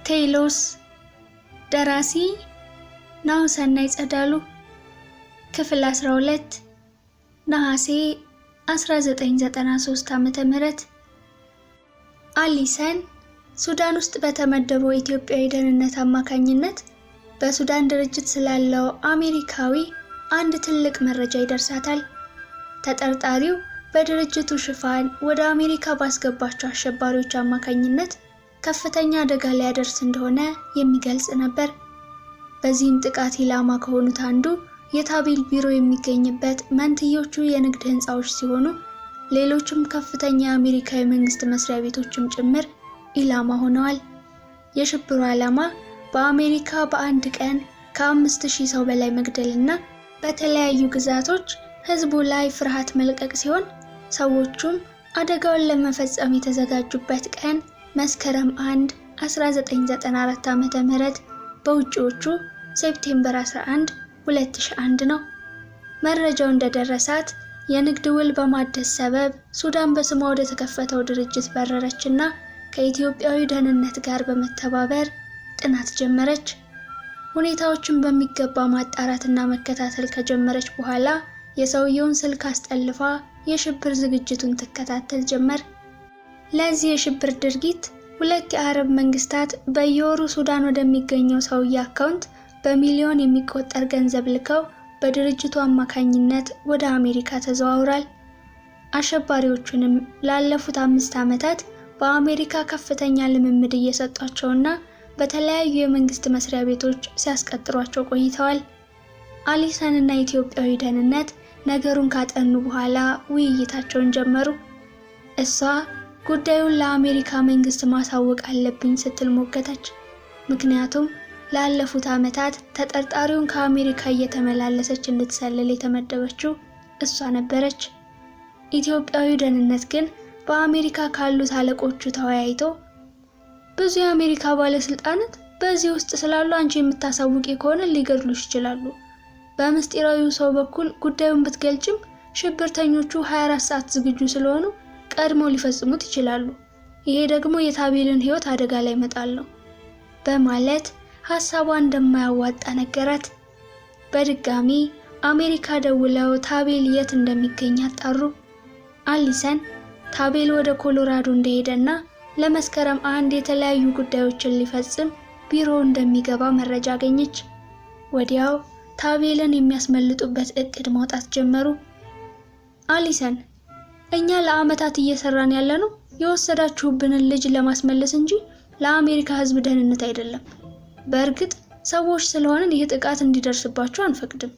ቴዎሎስ። ደራሲ ናሁሰናይ ጸዳሉ። ክፍል 12 ነሐሴ 1993 ዓ.ም። አሊሰን ሱዳን ውስጥ በተመደበው ኢትዮጵያዊ ደህንነት አማካኝነት በሱዳን ድርጅት ስላለው አሜሪካዊ አንድ ትልቅ መረጃ ይደርሳታል። ተጠርጣሪው በድርጅቱ ሽፋን ወደ አሜሪካ ባስገባቸው አሸባሪዎች አማካኝነት ከፍተኛ አደጋ ሊያደርስ እንደሆነ የሚገልጽ ነበር። በዚህም ጥቃት ኢላማ ከሆኑት አንዱ የታቤል ቢሮ የሚገኝበት መንትዮቹ የንግድ ህንፃዎች ሲሆኑ ሌሎችም ከፍተኛ የአሜሪካ የመንግስት መስሪያ ቤቶችም ጭምር ኢላማ ሆነዋል። የሽብሩ ዓላማ በአሜሪካ በአንድ ቀን ከ5000 ሰው በላይ መግደልና በተለያዩ ግዛቶች ህዝቡ ላይ ፍርሃት መልቀቅ ሲሆን ሰዎቹም አደጋውን ለመፈጸም የተዘጋጁበት ቀን መስከረም 1 1994 ዓ.ም በውጪዎቹ ሴፕቴምበር 11 2001 ነው። መረጃው እንደደረሳት የንግድ ውል በማደስ ሰበብ ሱዳን በስሟ ወደ ተከፈተው ድርጅት በረረችና ከኢትዮጵያዊ ደህንነት ጋር በመተባበር ጥናት ጀመረች። ሁኔታዎችን በሚገባ ማጣራትና መከታተል ከጀመረች በኋላ የሰውየውን ስልክ አስጠልፋ የሽብር ዝግጅቱን ትከታተል ጀመር። ለዚህ የሽብር ድርጊት ሁለት የአረብ መንግስታት በየወሩ ሱዳን ወደሚገኘው ሰውዬ አካውንት በሚሊዮን የሚቆጠር ገንዘብ ልከው በድርጅቱ አማካኝነት ወደ አሜሪካ ተዘዋውሯል። አሸባሪዎቹንም ላለፉት 5 ዓመታት በአሜሪካ ከፍተኛ ልምምድ እየሰጧቸውና በተለያዩ የመንግስት መስሪያ ቤቶች ሲያስቀጥሯቸው ቆይተዋል። አሊሰንና ኢትዮጵያዊ ደህንነት ነገሩን ካጠኑ በኋላ ውይይታቸውን ጀመሩ። እሷ ጉዳዩን ለአሜሪካ መንግስት ማሳወቅ አለብኝ ስትል ሞገተች። ምክንያቱም ላለፉት ዓመታት ተጠርጣሪውን ከአሜሪካ እየተመላለሰች እንድትሰልል የተመደበችው እሷ ነበረች። ኢትዮጵያዊ ደህንነት ግን በአሜሪካ ካሉት አለቆቹ ተወያይቶ ብዙ የአሜሪካ ባለስልጣናት በዚህ ውስጥ ስላሉ አንቺ የምታሳውቂ ከሆነ ሊገድሉሽ ይችላሉ። በምስጢራዊው ሰው በኩል ጉዳዩን ብትገልጭም ሽብርተኞቹ 24 ሰዓት ዝግጁ ስለሆኑ ቀድመው ሊፈጽሙት ይችላሉ። ይሄ ደግሞ የታቤልን ህይወት አደጋ ላይ መጣል ነው በማለት ሐሳቧ እንደማያዋጣ ነገራት። በድጋሚ አሜሪካ ደውለው ታቤል የት እንደሚገኝ አጣሩ። አሊሰን ታቤል ወደ ኮሎራዶ እንደሄደና ለመስከረም 1 የተለያዩ ጉዳዮችን ሊፈጽም ቢሮ እንደሚገባ መረጃ አገኘች። ወዲያው ታቤልን የሚያስመልጡበት እቅድ ማውጣት ጀመሩ። አሊሰን፣ እኛ ለዓመታት እየሰራን ያለነው የወሰዳችሁብንን ልጅ ለማስመለስ እንጂ ለአሜሪካ ህዝብ ደህንነት አይደለም። በእርግጥ ሰዎች ስለሆነን ይህ ጥቃት እንዲደርስባችሁ አንፈቅድም።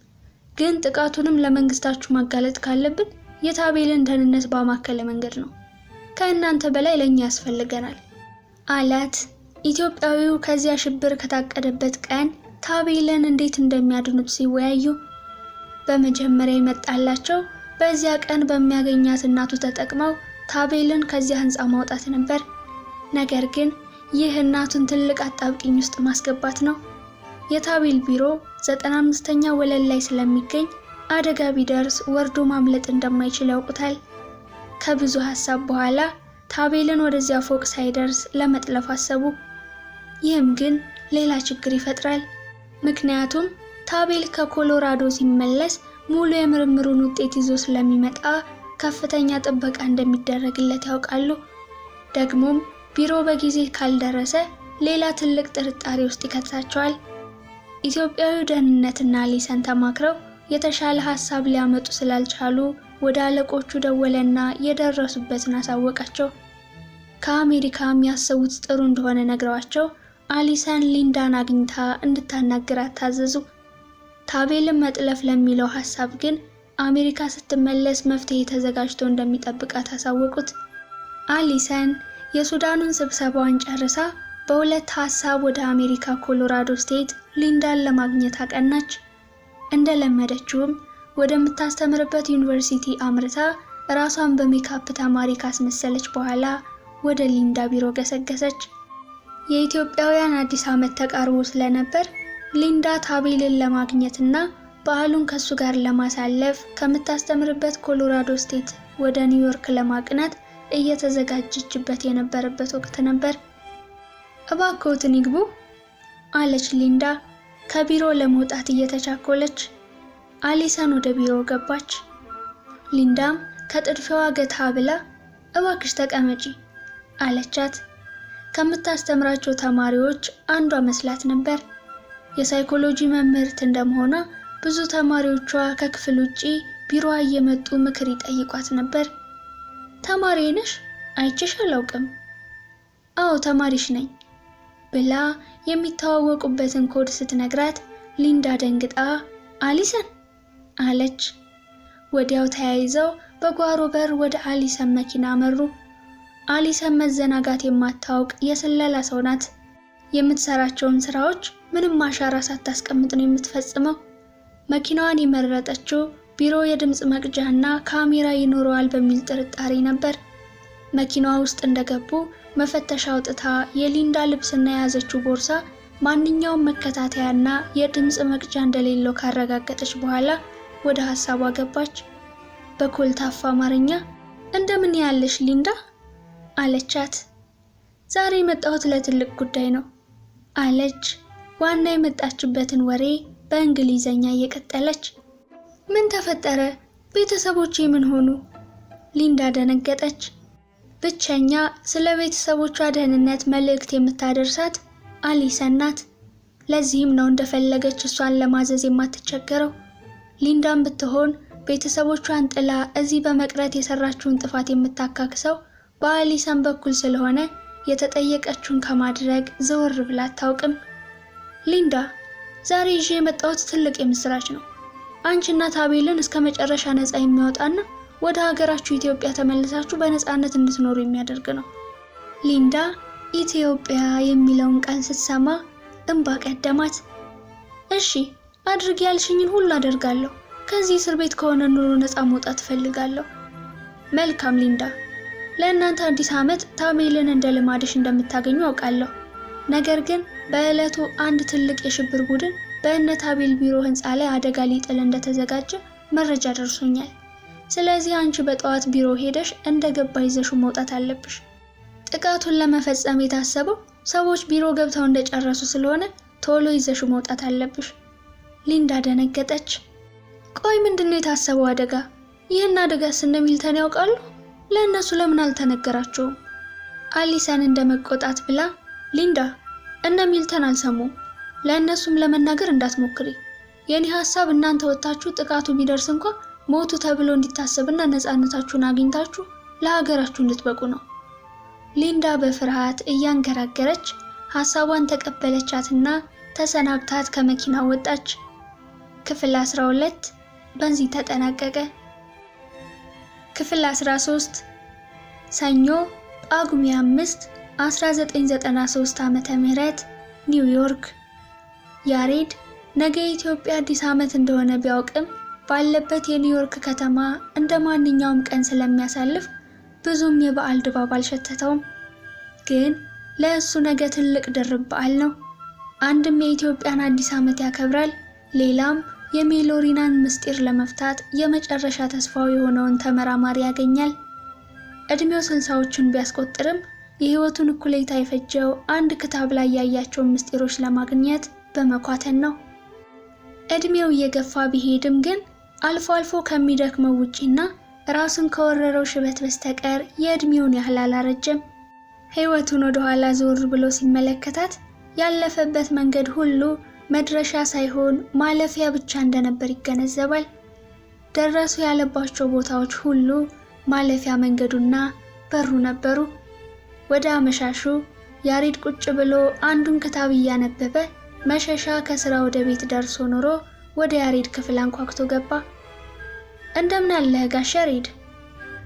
ግን ጥቃቱንም ለመንግስታችሁ ማጋለጥ ካለብን የታቤልን ደህንነት ባማከለ መንገድ ነው። ከእናንተ በላይ ለኛ ያስፈልገናል አላት። ኢትዮጵያዊው ከዚያ ሽብር ከታቀደበት ቀን ታቤልን እንዴት እንደሚያድኑት ሲወያዩ በመጀመሪያ ይመጣላቸው በዚያ ቀን በሚያገኛት እናቱ ተጠቅመው ታቤልን ከዚያ ህንፃ ማውጣት ነበር። ነገር ግን ይህ እናቱን ትልቅ አጣብቂኝ ውስጥ ማስገባት ነው። የታቤል ቢሮ 95ኛ ወለል ላይ ስለሚገኝ አደጋ ቢደርስ ወርዶ ማምለጥ እንደማይችል ያውቁታል። ከብዙ ሐሳብ በኋላ ታቤልን ወደዚያ ፎቅ ሳይደርስ ለመጥለፍ አሰቡ። ይህም ግን ሌላ ችግር ይፈጥራል። ምክንያቱም ታቤል ከኮሎራዶ ሲመለስ ሙሉ የምርምሩን ውጤት ይዞ ስለሚመጣ ከፍተኛ ጥበቃ እንደሚደረግለት ያውቃሉ። ደግሞም ቢሮ በጊዜ ካልደረሰ ሌላ ትልቅ ጥርጣሬ ውስጥ ይከታቸዋል። ኢትዮጵያዊ ደህንነትና አሊሰን ተማክረው የተሻለ ሐሳብ ሊያመጡ ስላልቻሉ ወደ አለቆቹ ደወለና የደረሱበትን አሳወቃቸው። ከአሜሪካ የሚያስቡት ጥሩ እንደሆነ ነግረዋቸው አሊሰን ሊንዳን አግኝታ እንድታናግራት ታዘዙ። ታቤልን መጥለፍ ለሚለው ሐሳብ ግን አሜሪካ ስትመለስ መፍትሄ ተዘጋጅቶ እንደሚጠብቃት አሳወቁት። አሊሰን የሱዳኑን ስብሰባዋን ጨርሳ በሁለት ሐሳብ ወደ አሜሪካ ኮሎራዶ ስቴት ሊንዳን ለማግኘት አቀናች። እንደለመደችውም ወደምታስተምርበት ዩኒቨርሲቲ አምርታ ራሷን በሜካፕ ተማሪ ካስመሰለች በኋላ ወደ ሊንዳ ቢሮ ገሰገሰች። የኢትዮጵያውያን አዲስ ዓመት ተቃርቦ ስለነበር ሊንዳ ታቤልን ለማግኘትና በዓሉን ከሱ ጋር ለማሳለፍ ከምታስተምርበት ኮሎራዶ ስቴት ወደ ኒውዮርክ ለማቅናት እየተዘጋጀችበት የነበረበት ወቅት ነበር። እባክዎትን ይግቡ አለች ሊንዳ ከቢሮ ለመውጣት እየተቻኮለች። አሊሰን ወደ ቢሮ ገባች። ሊንዳም ከጥድፊያዋ ገታ ብላ እባክሽ ተቀመጪ አለቻት። ከምታስተምራቸው ተማሪዎች አንዷ መስላት ነበር። የሳይኮሎጂ መምህርት እንደመሆኗ ብዙ ተማሪዎቿ ከክፍል ውጪ ቢሮዋ እየመጡ ምክር ይጠይቋት ነበር። ተማሪ ነሽ? አይቼሽ አላውቅም። አዎ ተማሪሽ ነኝ ብላ የሚተዋወቁበትን ኮድ ስትነግራት ሊንዳ ደንግጣ አሊሰን አለች። ወዲያው ተያይዘው በጓሮ በር ወደ አሊሰን መኪና አመሩ። አሊሰን መዘናጋት የማታውቅ የስለላ ሰው ናት። የምትሰራቸውን ስራዎች ምንም አሻራ ሳታስቀምጥ ነው የምትፈጽመው። መኪናዋን የመረጠችው ቢሮ የድምጽ መቅጃና ካሜራ ይኖረዋል በሚል ጥርጣሬ ነበር። መኪናዋ ውስጥ እንደገቡ መፈተሻ አውጥታ የሊንዳ ልብስና የያዘችው ቦርሳ ማንኛውም መከታተያና የድምጽ መቅጃ እንደሌለው ካረጋገጠች በኋላ ወደ ሐሳቧ ገባች። በኮልታፋ አማርኛ እንደምን ያለሽ ሊንዳ አለቻት። ዛሬ የመጣሁት ለትልቅ ጉዳይ ነው አለች ዋና የመጣችበትን ወሬ በእንግሊዘኛ እየቀጠለች። ምን ተፈጠረ? ቤተሰቦቼ ምን ሆኑ? ሊንዳ ደነገጠች። ብቸኛ ስለ ቤተሰቦቿ ደህንነት መልእክት የምታደርሳት አሊሰን ናት። ለዚህም ነው እንደፈለገች እሷን ለማዘዝ የማትቸገረው። ሊንዳም ብትሆን ቤተሰቦቿን ጥላ እዚህ በመቅረት የሰራችውን ጥፋት የምታካክሰው በአሊሰን በኩል ስለሆነ የተጠየቀችውን ከማድረግ ዘወር ብላ አታውቅም። ሊንዳ፣ ዛሬ ይዤ የመጣሁት ትልቅ የምስራች ነው። አንቺና ታቤልን እስከ መጨረሻ ነፃ የሚያወጣና ወደ ሀገራችሁ ኢትዮጵያ ተመልሳችሁ በነፃነት እንድትኖሩ የሚያደርግ ነው። ሊንዳ ኢትዮጵያ የሚለውን ቃል ስትሰማ እንባ ቀደማት። እሺ አድርጊ ያልሽኝን ሁሉ አደርጋለሁ። ከዚህ እስር ቤት ከሆነ ኑሮ ነፃ መውጣት እፈልጋለሁ። መልካም ሊንዳ፣ ለእናንተ አዲስ ዓመት ታቤልን እንደ ልማድሽ እንደምታገኙ አውቃለሁ። ነገር ግን በዕለቱ አንድ ትልቅ የሽብር ቡድን በእነ ታቤል ቢሮ ህንፃ ላይ አደጋ ሊጥል እንደተዘጋጀ መረጃ ደርሶኛል። ስለዚህ አንቺ በጠዋት ቢሮ ሄደሽ እንደገባ ይዘሽው መውጣት አለብሽ። ጥቃቱን ለመፈጸም የታሰበው ሰዎች ቢሮ ገብተው እንደጨረሱ ስለሆነ ቶሎ ይዘሽው መውጣት አለብሽ። ሊንዳ ደነገጠች። ቆይ ምንድነው የታሰበው አደጋ? ይህን አደጋስ እነ ሚልተን ያውቃሉ? ለእነሱ ለምን አልተነገራቸውም? አሊሰን እንደመቆጣት ብላ ሊንዳ፣ እነ ሚልተን አልሰሙም። ለእነሱም ለመናገር እንዳትሞክሪ። የኔ ሐሳብ እናንተ ወጣችሁ ጥቃቱ ቢደርስ እንኳን ሞቱ ተብሎ እንዲታሰብና ነፃነታችሁን አግኝታችሁ ለሀገራችሁ እንድትበቁ ነው። ሊንዳ በፍርሃት እያንገራገረች ሐሳቧን ተቀበለቻትና ተሰናብታት ከመኪና ወጣች። ክፍል 12 በዚህ ተጠናቀቀ። ክፍል 13 ሰኞ ጳጉሜ 5 1993 ዓመተ ምህረት ኒውዮርክ። ያሬድ ነገ የኢትዮጵያ አዲስ ዓመት እንደሆነ ቢያውቅም ባለበት የኒውዮርክ ከተማ እንደ ማንኛውም ቀን ስለሚያሳልፍ ብዙም የበዓል ድባብ አልሸተተውም። ግን ለእሱ ነገ ትልቅ ድርብ በዓል ነው። አንድም የኢትዮጵያን አዲስ ዓመት ያከብራል፣ ሌላም የሜሎሪናን ምስጢር ለመፍታት የመጨረሻ ተስፋው የሆነውን ተመራማሪ ያገኛል። እድሜው 60ዎቹን ቢያስቆጥርም የህይወቱን እኩሌታ የፈጀው አንድ ክታብ ላይ ያያቸውን ምስጢሮች ለማግኘት በመኳተን ነው። እድሜው እየገፋ ቢሄድም ግን አልፎ አልፎ ከሚደክመው ውጪና ራሱን ከወረረው ሽበት በስተቀር የእድሜውን ያህል አላረጀም። ህይወቱን ወደ ኋላ ዞር ብሎ ሲመለከታት ያለፈበት መንገድ ሁሉ መድረሻ ሳይሆን ማለፊያ ብቻ እንደነበር ይገነዘባል። ደረሱ ያለባቸው ቦታዎች ሁሉ ማለፊያ መንገዱና በሩ ነበሩ። ወደ አመሻሹ ያሬድ ቁጭ ብሎ አንዱን ክታብ እያነበበ መሸሻ ከስራ ወደ ቤት ደርሶ ኖሮ ወደ ያሬድ ክፍል አንኳኩቶ ገባ። እንደምን አለህ ጋሽ ያሬድ?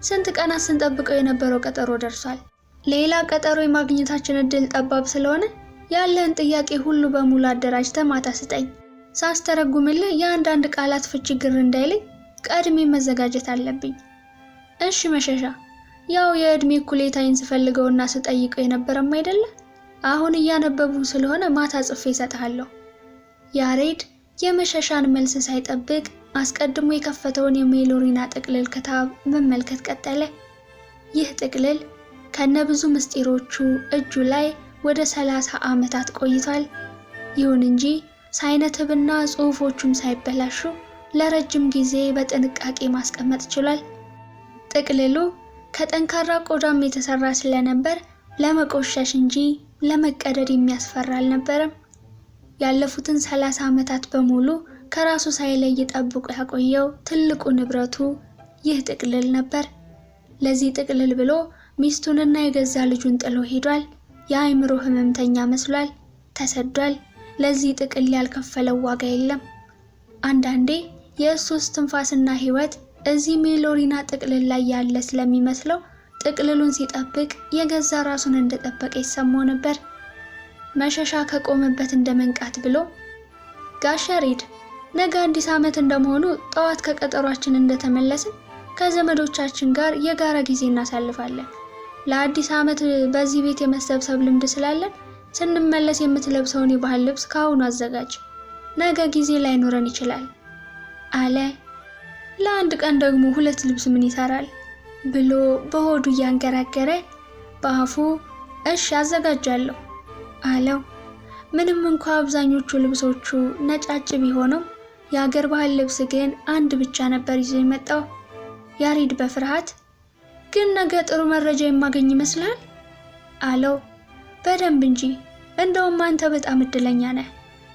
ስንት ቀናት ስንጠብቀው የነበረው ቀጠሮ ደርሷል። ሌላ ቀጠሮ የማግኘታችን እድል ጠባብ ስለሆነ ያለን ጥያቄ ሁሉ በሙሉ አደራጅተህ ማታ ስጠኝ። ሳስተረጉምልህ የአንዳንድ ቃላት ፍቺ ግር እንዳይለኝ ቀድሜ መዘጋጀት አለብኝ። እሺ መሸሻ፣ ያው የእድሜ እኩሌታዬን ስፈልገውና ስጠይቀው የነበረም አይደለ? አሁን እያነበቡ ስለሆነ ማታ ጽፌ እሰጥሃለሁ። ያሬድ የመሸሻን መልስ ሳይጠብቅ አስቀድሞ የከፈተውን የሜሎሪና ጥቅልል ክታብ መመልከት ቀጠለ። ይህ ጥቅልል ከነብዙ ምስጢሮቹ እጁ ላይ ወደ 30 ዓመታት ቆይቷል። ይሁን እንጂ ሳይነትብና ጽሑፎቹም ሳይበላሹ ለረጅም ጊዜ በጥንቃቄ ማስቀመጥ ችሏል። ጥቅልሉ ከጠንካራ ቆዳም የተሰራ ስለነበር ለመቆሸሽ እንጂ ለመቀደድ የሚያስፈራ አልነበረም። ያለፉትን 30 ዓመታት በሙሉ ከራሱ ሳይለይ ጠብቆ ያቆየው ትልቁ ንብረቱ ይህ ጥቅልል ነበር። ለዚህ ጥቅልል ብሎ ሚስቱንና የገዛ ልጁን ጥሎ ሄዷል። የአእምሮ ህመምተኛ መስሏል። ተሰዷል። ለዚህ ጥቅል ያልከፈለው ዋጋ የለም። አንዳንዴ የእሱ እስትንፋስና ህይወት እዚህ ሜሎሪና ጥቅልል ላይ ያለ ስለሚመስለው ጥቅልሉን ሲጠብቅ የገዛ ራሱን እንደጠበቀ ይሰማው ነበር። መሸሻ ከቆመበት እንደመንቃት ብሎ ጋሽ ያሬድ፣ ነገ አዲስ ዓመት እንደመሆኑ ጠዋት ከቀጠሯችን እንደተመለስን ከዘመዶቻችን ጋር የጋራ ጊዜ እናሳልፋለን። ለአዲስ ዓመት በዚህ ቤት የመሰብሰብ ልምድ ስላለን ስንመለስ የምትለብሰውን የባህል ልብስ ካሁኑ አዘጋጅ፣ ነገ ጊዜ ላይኖረን ይችላል አለ። ለአንድ ቀን ደግሞ 2 ልብስ ምን ይሰራል ብሎ በሆዱ እያንገራገረ በአፉ እሺ አዘጋጃለሁ አለው። ምንም እንኳ አብዛኞቹ ልብሶቹ ነጫጭ ቢሆኑም የአገር ባህል ልብስ ግን አንድ ብቻ ነበር ይዞ የመጣው። ያሬድ በፍርሃት ግን ነገ ጥሩ መረጃ የማገኝ ይመስላል አለው። በደንብ እንጂ፣ እንደውም አንተ በጣም እድለኛ ነህ።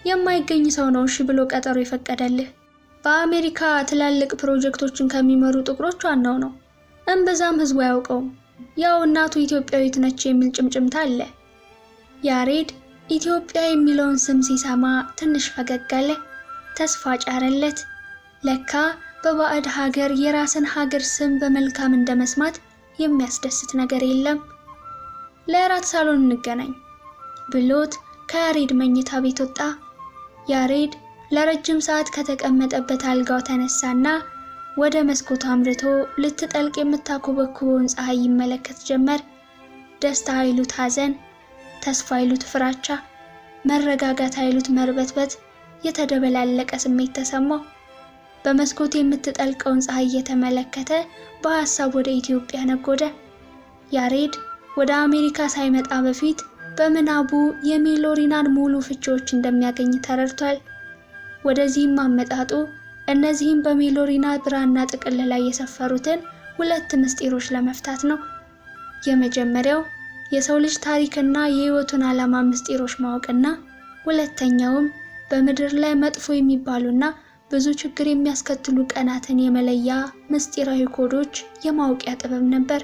የማይገኝ ሰው ነው እሺ ብሎ ቀጠሮ የፈቀደልህ። በአሜሪካ ትላልቅ ፕሮጀክቶችን ከሚመሩ ጥቁሮች ዋናው ነው። እምብዛም ህዝቡ አያውቀውም። ያው እናቱ ኢትዮጵያዊት ነች የሚል ጭምጭምታ አለ። ያሬድ ኢትዮጵያ የሚለውን ስም ሲሰማ ትንሽ ፈገግ አለ። ተስፋ ጫረለት። ለካ በባዕድ ሀገር የራስን ሀገር ስም በመልካም እንደመስማት የሚያስደስት ነገር የለም። ለራት ሳሎን እንገናኝ ብሎት ከያሬድ መኝታ ቤት ወጣ። ያሬድ ለረጅም ሰዓት ከተቀመጠበት አልጋው ተነሳና ወደ መስኮቱ አምርቶ ልትጠልቅ የምታኮበኩበውን ፀሐይ ይመለከት ጀመር። ደስታ አይሉት ሐዘን፣ ተስፋ አይሉት ፍራቻ፣ መረጋጋት አይሉት መርበትበት የተደበላለቀ ስሜት ተሰማው። በመስኮት የምትጠልቀውን ፀሐይ እየተመለከተ በሐሳብ ወደ ኢትዮጵያ ነጎደ። ያሬድ ወደ አሜሪካ ሳይመጣ በፊት በምናቡ የሜሎሪናን ሙሉ ፍቺዎች እንደሚያገኝ ተረድቷል። ወደዚህም አመጣጡ እነዚህም በሜሎሪና ብራና ጥቅል ላይ የሰፈሩትን 2 ምስጢሮች ለመፍታት ነው። የመጀመሪያው የሰው ልጅ ታሪክና የህይወቱን ዓላማ ምስጢሮች ማወቅና ሁለተኛውም በምድር ላይ መጥፎ የሚባሉና ብዙ ችግር የሚያስከትሉ ቀናትን የመለያ ምስጢራዊ ኮዶች የማወቂያ ጥበብ ነበር።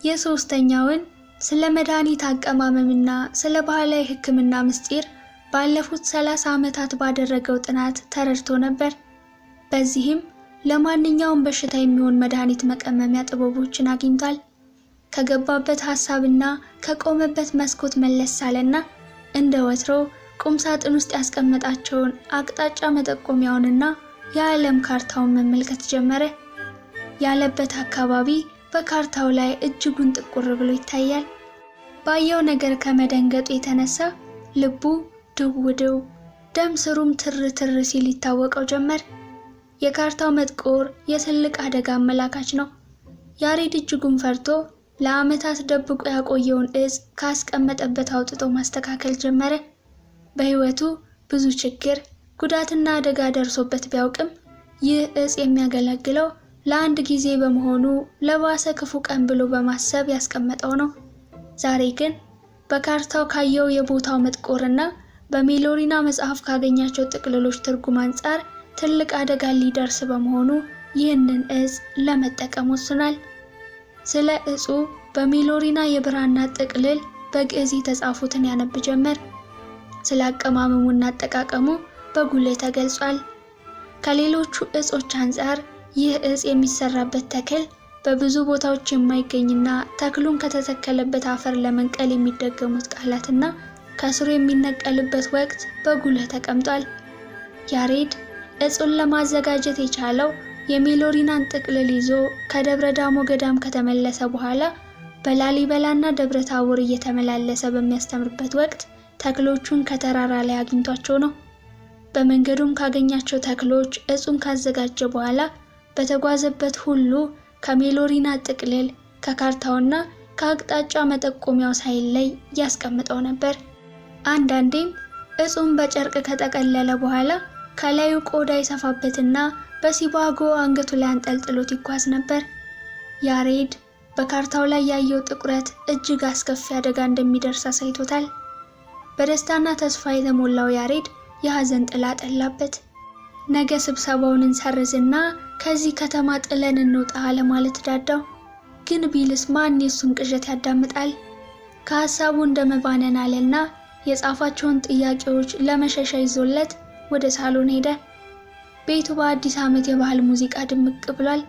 የሶስተኛውን ስለ መድኃኒት አቀማመምና ስለ ባህላዊ ሕክምና ምስጢር ባለፉት 30 ዓመታት ባደረገው ጥናት ተረድቶ ነበር። በዚህም ለማንኛውም በሽታ የሚሆን መድኃኒት መቀመሚያ ጥበቦችን አግኝቷል። ከገባበት ሐሳብና ከቆመበት መስኮት መለስ አለና እንደ ወትሮ ቁም ሳጥን ውስጥ ያስቀመጣቸውን አቅጣጫ መጠቆሚያውንና የዓለም ካርታውን መመልከት ጀመረ። ያለበት አካባቢ በካርታው ላይ እጅጉን ጥቁር ብሎ ይታያል። ባየው ነገር ከመደንገጡ የተነሳ ልቡ ድውድው፣ ደም ስሩም ትር ሲል ይታወቀው ጀመር። የካርታው መጥቆር የትልቅ አደጋ አመላካች ነው። ያሬድ እጅጉን ፈርቶ ለዓመታት ደብቆ ያቆየውን እጽ ካስቀመጠበት አውጥቶ ማስተካከል ጀመረ። በህይወቱ ብዙ ችግር፣ ጉዳትና አደጋ ደርሶበት ቢያውቅም ይህ እጽ የሚያገለግለው ለአንድ ጊዜ በመሆኑ ለባሰ ክፉ ቀን ብሎ በማሰብ ያስቀመጠው ነው። ዛሬ ግን በካርታው ካየው የቦታው መጥቆርና በሜሎሪና መጽሐፍ ካገኛቸው ጥቅልሎች ትርጉም አንጻር ትልቅ አደጋ ሊደርስ በመሆኑ ይህንን እጽ ለመጠቀም ወስኗል። ስለ እጹ በሜሎሪና የብራና ጥቅልል በግዕዝ የተጻፉትን ያነብ ጀመር። ስለ አቀማመሙና አጠቃቀሙ በጉልህ ተገልጿል። ከሌሎቹ እጾች አንጻር ይህ እጽ የሚሰራበት ተክል በብዙ ቦታዎች የማይገኝና ተክሉን ከተተከለበት አፈር ለመንቀል የሚደገሙት ቃላትና ከስሩ የሚነቀልበት ወቅት በጉልህ ተቀምጧል። ያሬድ እጹን ለማዘጋጀት የቻለው የሜሎሪናን ጥቅልል ይዞ ከደብረ ዳሞ ገዳም ከተመለሰ በኋላ በላሊበላና ደብረ ታቦር እየተመላለሰ በሚያስተምርበት ወቅት ተክሎቹን ከተራራ ላይ አግኝቷቸው ነው። በመንገዱም ካገኛቸው ተክሎች እጹን ካዘጋጀ በኋላ በተጓዘበት ሁሉ ከሜሎሪና ጥቅልል፣ ከካርታውና ከአቅጣጫ መጠቆሚያው ሳይለይ ያስቀምጠው ነበር። አንዳንዴም እጹን በጨርቅ ከጠቀለለ በኋላ ከላዩ ቆዳ ይሰፋበትና በሲባጎ አንገቱ ላይ አንጠልጥሎት ይጓዝ ነበር። ያሬድ በካርታው ላይ ያየው ጥቁረት እጅግ አስከፊ አደጋ እንደሚደርስ አሳይቶታል። በደስታና ተስፋ የተሞላው ያሬድ የሐዘን ጥላ ጠላበት። ነገ ስብሰባውን እንሰርዝና ከዚህ ከተማ ጥለን እንውጣ ለማለት ዳዳው። ግን ቢልስ ማን የሱን ቅዠት ያዳምጣል? ከሐሳቡ እንደመባነን አለና የጻፋቸውን ጥያቄዎች ለመሸሻ ይዞለት ወደ ሳሎን ሄደ። ቤቱ በአዲስ ዓመት የባህል ሙዚቃ ድምቅ ብሏል።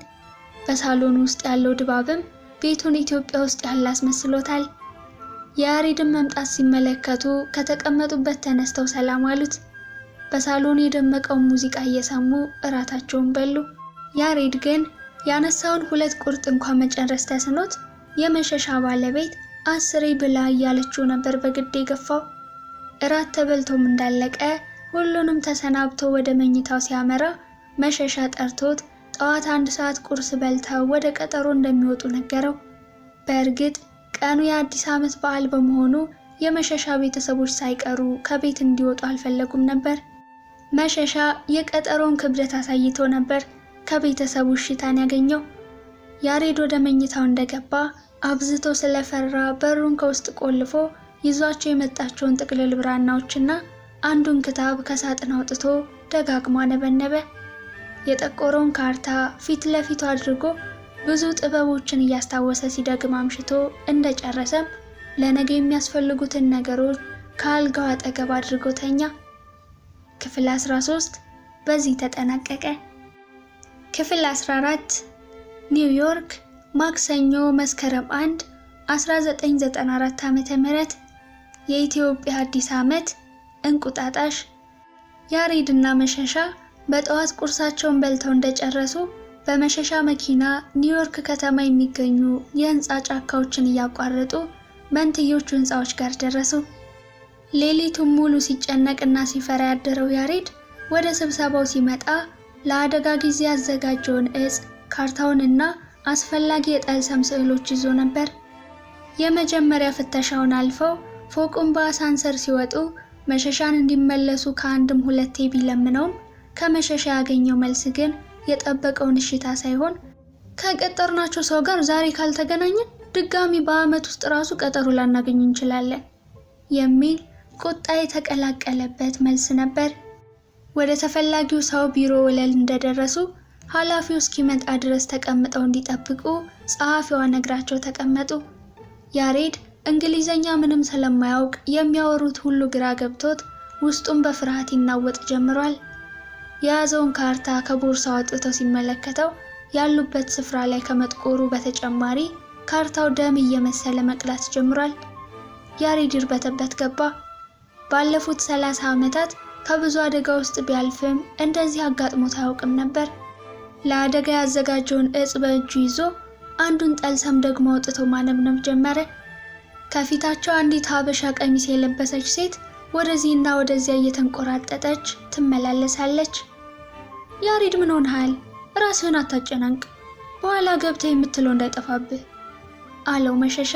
በሳሎን ውስጥ ያለው ድባብም ቤቱን ኢትዮጵያ ውስጥ ያለ አስመስሎታል። የያሬድን መምጣት ሲመለከቱ ከተቀመጡበት ተነስተው ሰላም አሉት። በሳሎን የደመቀውን ሙዚቃ እየሰሙ እራታቸውን በሉ። ያሬድ ግን ያነሳውን 2 ቁርጥ እንኳን መጨረስ ተስኖት የመሸሻ ባለቤት 10 ብላ እያለችው ነበር በግድ የገፋው። እራት ተበልቶም እንዳለቀ ሁሉንም ተሰናብቶ ወደ መኝታው ሲያመራ መሸሻ ጠርቶት ጠዋት 1 ሰዓት ቁርስ በልተው ወደ ቀጠሮ እንደሚወጡ ነገረው። በእርግጥ ቀኑ የአዲስ ዓመት በዓል በመሆኑ የመሸሻ ቤተሰቦች ሳይቀሩ ከቤት እንዲወጡ አልፈለጉም ነበር። መሸሻ የቀጠሮውን ክብደት አሳይቶ ነበር ከቤተሰቡ እሽታን ያገኘው። ያሬድ ወደ መኝታው እንደገባ አብዝቶ ስለፈራ በሩን ከውስጥ ቆልፎ ይዟቸው የመጣቸውን ጥቅልል ብራናዎችና አንዱን ክታብ ከሳጥን አውጥቶ ደጋግሞ አነበነበ። የጠቆረውን ካርታ ፊት ለፊቱ አድርጎ ብዙ ጥበቦችን እያስታወሰ ሲደግም አምሽቶ እንደጨረሰም ለነገ የሚያስፈልጉትን ነገሮች ከአልጋው አጠገብ አድርጎ ተኛ። ክፍል 13 በዚህ ተጠናቀቀ። ክፍል 14 ኒውዮርክ ማክሰኞ መስከረም 1 1994 ዓ.ም የኢትዮጵያ አዲስ ዓመት እንቁጣጣሽ። ያሬድና መሸሻ በጠዋት ቁርሳቸውን በልተው እንደጨረሱ በመሸሻ መኪና ኒውዮርክ ከተማ የሚገኙ የህንጻ ጫካዎችን እያቋረጡ መንትዮቹ ህንጻዎች ጋር ደረሱ። ሌሊቱን ሙሉ ሲጨነቅና ሲፈራ ያደረው ያሬድ ወደ ስብሰባው ሲመጣ ለአደጋ ጊዜ ያዘጋጀውን እጽ፣ ካርታውንና አስፈላጊ የጠልሰም ስዕሎች ይዞ ነበር። የመጀመሪያ ፍተሻውን አልፈው ፎቁን በአሳንሰር ሲወጡ መሸሻን እንዲመለሱ ከአንድም 2 ቢለምነውም ከመሸሻ ያገኘው መልስ ግን የጠበቀውን እሽታ ሳይሆን ከቀጠርናቸው ሰው ጋር ዛሬ ካልተገናኘን ድጋሚ በአመት ውስጥ ራሱ ቀጠሮ ላናገኝ እንችላለን የሚል ቁጣ የተቀላቀለበት መልስ ነበር። ወደ ተፈላጊው ሰው ቢሮ ወለል እንደደረሱ ኃላፊው እስኪመጣ ድረስ ተቀምጠው እንዲጠብቁ ጸሐፊዋ ነግራቸው ተቀመጡ። ያሬድ እንግሊዘኛ ምንም ስለማያውቅ የሚያወሩት ሁሉ ግራ ገብቶት ውስጡን በፍርሃት ይናወጥ ጀምሯል። የያዘውን ካርታ ከቦርሳው አውጥቶ ሲመለከተው ያሉበት ስፍራ ላይ ከመጥቆሩ በተጨማሪ ካርታው ደም እየመሰለ መቅላት ጀምሯል። ያሬድ ይርበተበት ገባ። ባለፉት 30 ዓመታት ከብዙ አደጋ ውስጥ ቢያልፍም እንደዚህ አጋጥሞት አያውቅም ነበር። ለአደጋ ያዘጋጀውን እጽ በእጁ ይዞ አንዱን ጠልሰም ደግሞ አውጥቶ ማነብነብ ጀመረ። ከፊታቸው አንዲት ሀበሻ ቀሚስ የለበሰች ሴት ወደዚህና ወደዚያ እየተንቆራጠጠች ትመላለሳለች። ያሬድ ምን ሆነሃል? ራስህን አታጨናንቅ፣ በኋላ ገብተህ የምትለው እንዳይጠፋብህ አለው መሸሻ።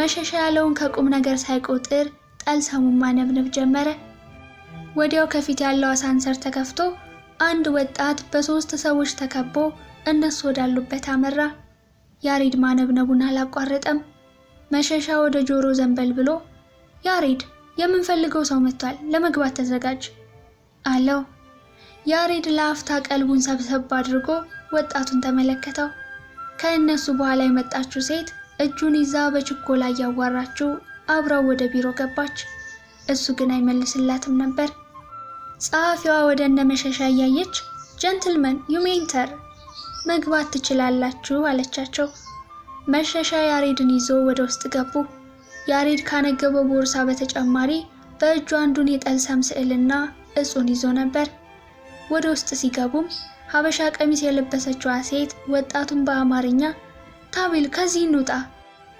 መሸሻ ያለውን ከቁም ነገር ሳይቆጥር ጠልሰሙን ማነብነብ ጀመረ። ወዲያው ከፊት ያለው አሳንሰር ተከፍቶ አንድ ወጣት በ3 ሰዎች ተከቦ እነሱ ወዳሉበት አመራ። ያሬድ ማነብነቡን አላቋረጠም። መሸሻ ወደ ጆሮ ዘንበል ብሎ ያሬድ የምንፈልገው ሰው መጥቷል፣ ለመግባት ተዘጋጅ አለው። ያሬድ ለአፍታ ቀልቡን ሰብሰብ አድርጎ ወጣቱን ተመለከተው። ከእነሱ በኋላ የመጣችው ሴት እጁን ይዛ በችኮላ እያዋራችው አብራው ወደ ቢሮ ገባች። እሱ ግን አይመልስላትም ነበር። ጸሐፊዋ ወደ እነ መሸሻ እያየች ጀንትልመን ዩሜንተር መግባት ትችላላችሁ አለቻቸው። መሸሻ ያሬድን ይዞ ወደ ውስጥ ገቡ። ያሬድ ካነገበው ቦርሳ በተጨማሪ በእጁ አንዱን የጠልሰም ስዕልና እጹን ይዞ ነበር። ወደ ውስጥ ሲገቡም ሀበሻ ቀሚስ የለበሰችዋ ሴት ወጣቱን በአማርኛ ታቢል ከዚህ እንውጣ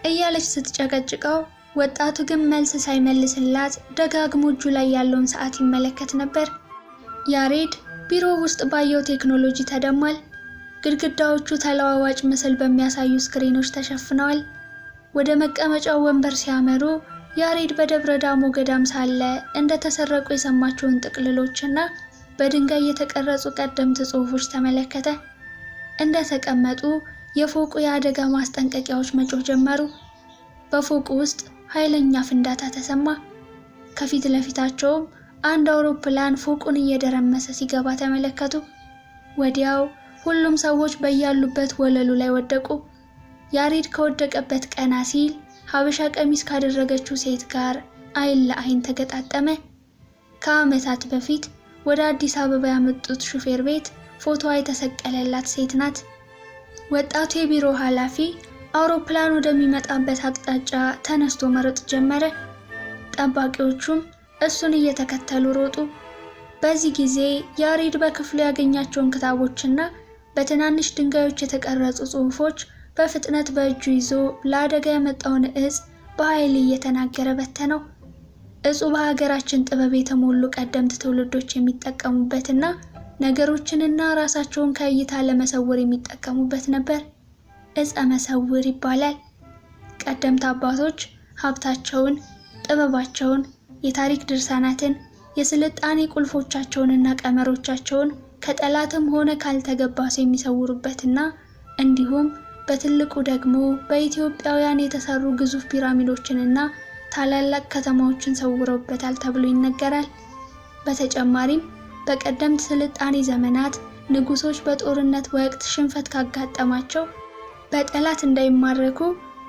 እያለች ስትጨቀጭቀው፣ ወጣቱ ግን መልስ ሳይመልስላት ደጋግሞ እጁ ላይ ያለውን ሰዓት ይመለከት ነበር። ያሬድ ቢሮ ውስጥ ባየው ቴክኖሎጂ ተደሟል። ግድግዳዎቹ ተለዋዋጭ ምስል በሚያሳዩ ስክሪኖች ተሸፍነዋል። ወደ መቀመጫው ወንበር ሲያመሩ ያሬድ በደብረ ዳሞ ገዳም ሳለ እንደተሰረቁ የሰማቸውን ጥቅልሎችና በድንጋይ የተቀረጹ ቀደምት ጽሑፎች ተመለከተ። እንደተቀመጡ የፎቁ የአደጋ ማስጠንቀቂያዎች መጮህ ጀመሩ። በፎቁ ውስጥ ኃይለኛ ፍንዳታ ተሰማ። ከፊት ለፊታቸውም አንድ አውሮፕላን ፎቁን እየደረመሰ ሲገባ ተመለከቱ። ወዲያው ሁሉም ሰዎች በያሉበት ወለሉ ላይ ወደቁ። ያሬድ ከወደቀበት ቀና ሲል ሀበሻ ቀሚስ ካደረገችው ሴት ጋር አይን ለአይን ተገጣጠመ። ከዓመታት በፊት ወደ አዲስ አበባ ያመጡት ሹፌር ቤት ፎቶዋ የተሰቀለላት ሴት ናት። ወጣቱ የቢሮ ኃላፊ አውሮፕላን ወደሚመጣበት አቅጣጫ ተነስቶ መሮጥ ጀመረ። ጠባቂዎቹም እሱን እየተከተሉ ሮጡ። በዚህ ጊዜ ያሬድ በክፍሉ ያገኛቸውን ክታቦችና በትናንሽ ድንጋዮች የተቀረጹ ጽሑፎች በፍጥነት በእጁ ይዞ ለአደጋ የመጣውን እጽ በኃይል እየተናገረ በተነው። እጹ በሀገራችን ጥበብ የተሞሉ ቀደምት ትውልዶች የሚጠቀሙበትና ነገሮችንና ራሳቸውን ከእይታ ለመሰወር የሚጠቀሙበት ነበር። ዕፀ መሰውር ይባላል። ቀደምት አባቶች ሀብታቸውን፣ ጥበባቸውን፣ የታሪክ ድርሳናትን፣ የስልጣኔ ቁልፎቻቸውንና ቀመሮቻቸውን ከጠላትም ሆነ ካልተገባ ሰው የሚሰውሩበትና እንዲሁም በትልቁ ደግሞ በኢትዮጵያውያን የተሰሩ ግዙፍ ፒራሚዶችንና ታላላቅ ከተማዎችን ሰውረውበታል ተብሎ ይነገራል። በተጨማሪም በቀደምት ስልጣኔ ዘመናት ንጉሶች በጦርነት ወቅት ሽንፈት ካጋጠማቸው በጠላት እንዳይማረኩ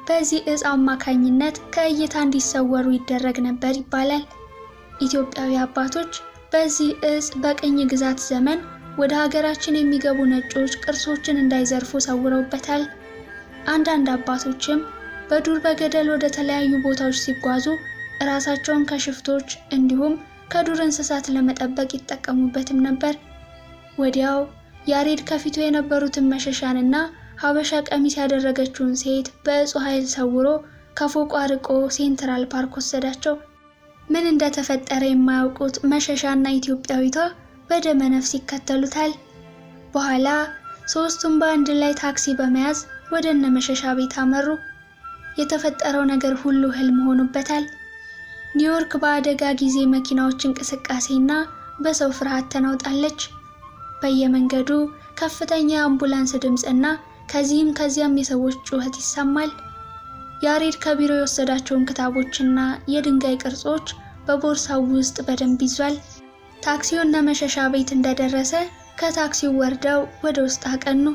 በዚህ ዕፅ አማካኝነት ከእይታ እንዲሰወሩ ይደረግ ነበር ይባላል። ኢትዮጵያዊ አባቶች በዚህ ዕፅ በቅኝ ግዛት ዘመን ወደ ሀገራችን የሚገቡ ነጮች ቅርሶችን እንዳይዘርፉ ሰውረውበታል። አንዳንድ አባቶችም በዱር በገደል ወደ ተለያዩ ቦታዎች ሲጓዙ ራሳቸውን ከሽፍቶች እንዲሁም ከዱር እንስሳት ለመጠበቅ ይጠቀሙበትም ነበር። ወዲያው ያሬድ ከፊቱ የነበሩትን መሸሻንና ሀበሻ ቀሚስ ያደረገችውን ሴት በዕፁ ኃይል ሰውሮ ከፎቁ አርቆ ሴንትራል ፓርክ ወሰዳቸው። ምን እንደተፈጠረ የማያውቁት መሸሻና ኢትዮጵያዊቷ በደመ ነፍስ ይከተሉታል። በኋላ ሶስቱም በአንድ ላይ ታክሲ በመያዝ ወደ እነ መሸሻ ቤት አመሩ። የተፈጠረው ነገር ሁሉ ህልም ሆኖበታል። ኒውዮርክ በአደጋ ጊዜ መኪናዎች እንቅስቃሴና በሰው ፍርሃት ተናውጣለች። በየመንገዱ ከፍተኛ የአምቡላንስ ድምፅና ከዚህም ከዚያም የሰዎች ጩኸት ይሰማል። ያሬድ ከቢሮ የወሰዳቸውን ክታቦችና የድንጋይ ቅርጾች በቦርሳው ውስጥ በደንብ ይዟል። ታክሲው እነ መሸሻ ቤት እንደደረሰ ከታክሲው ወርደው ወደ ውስጥ አቀኑ።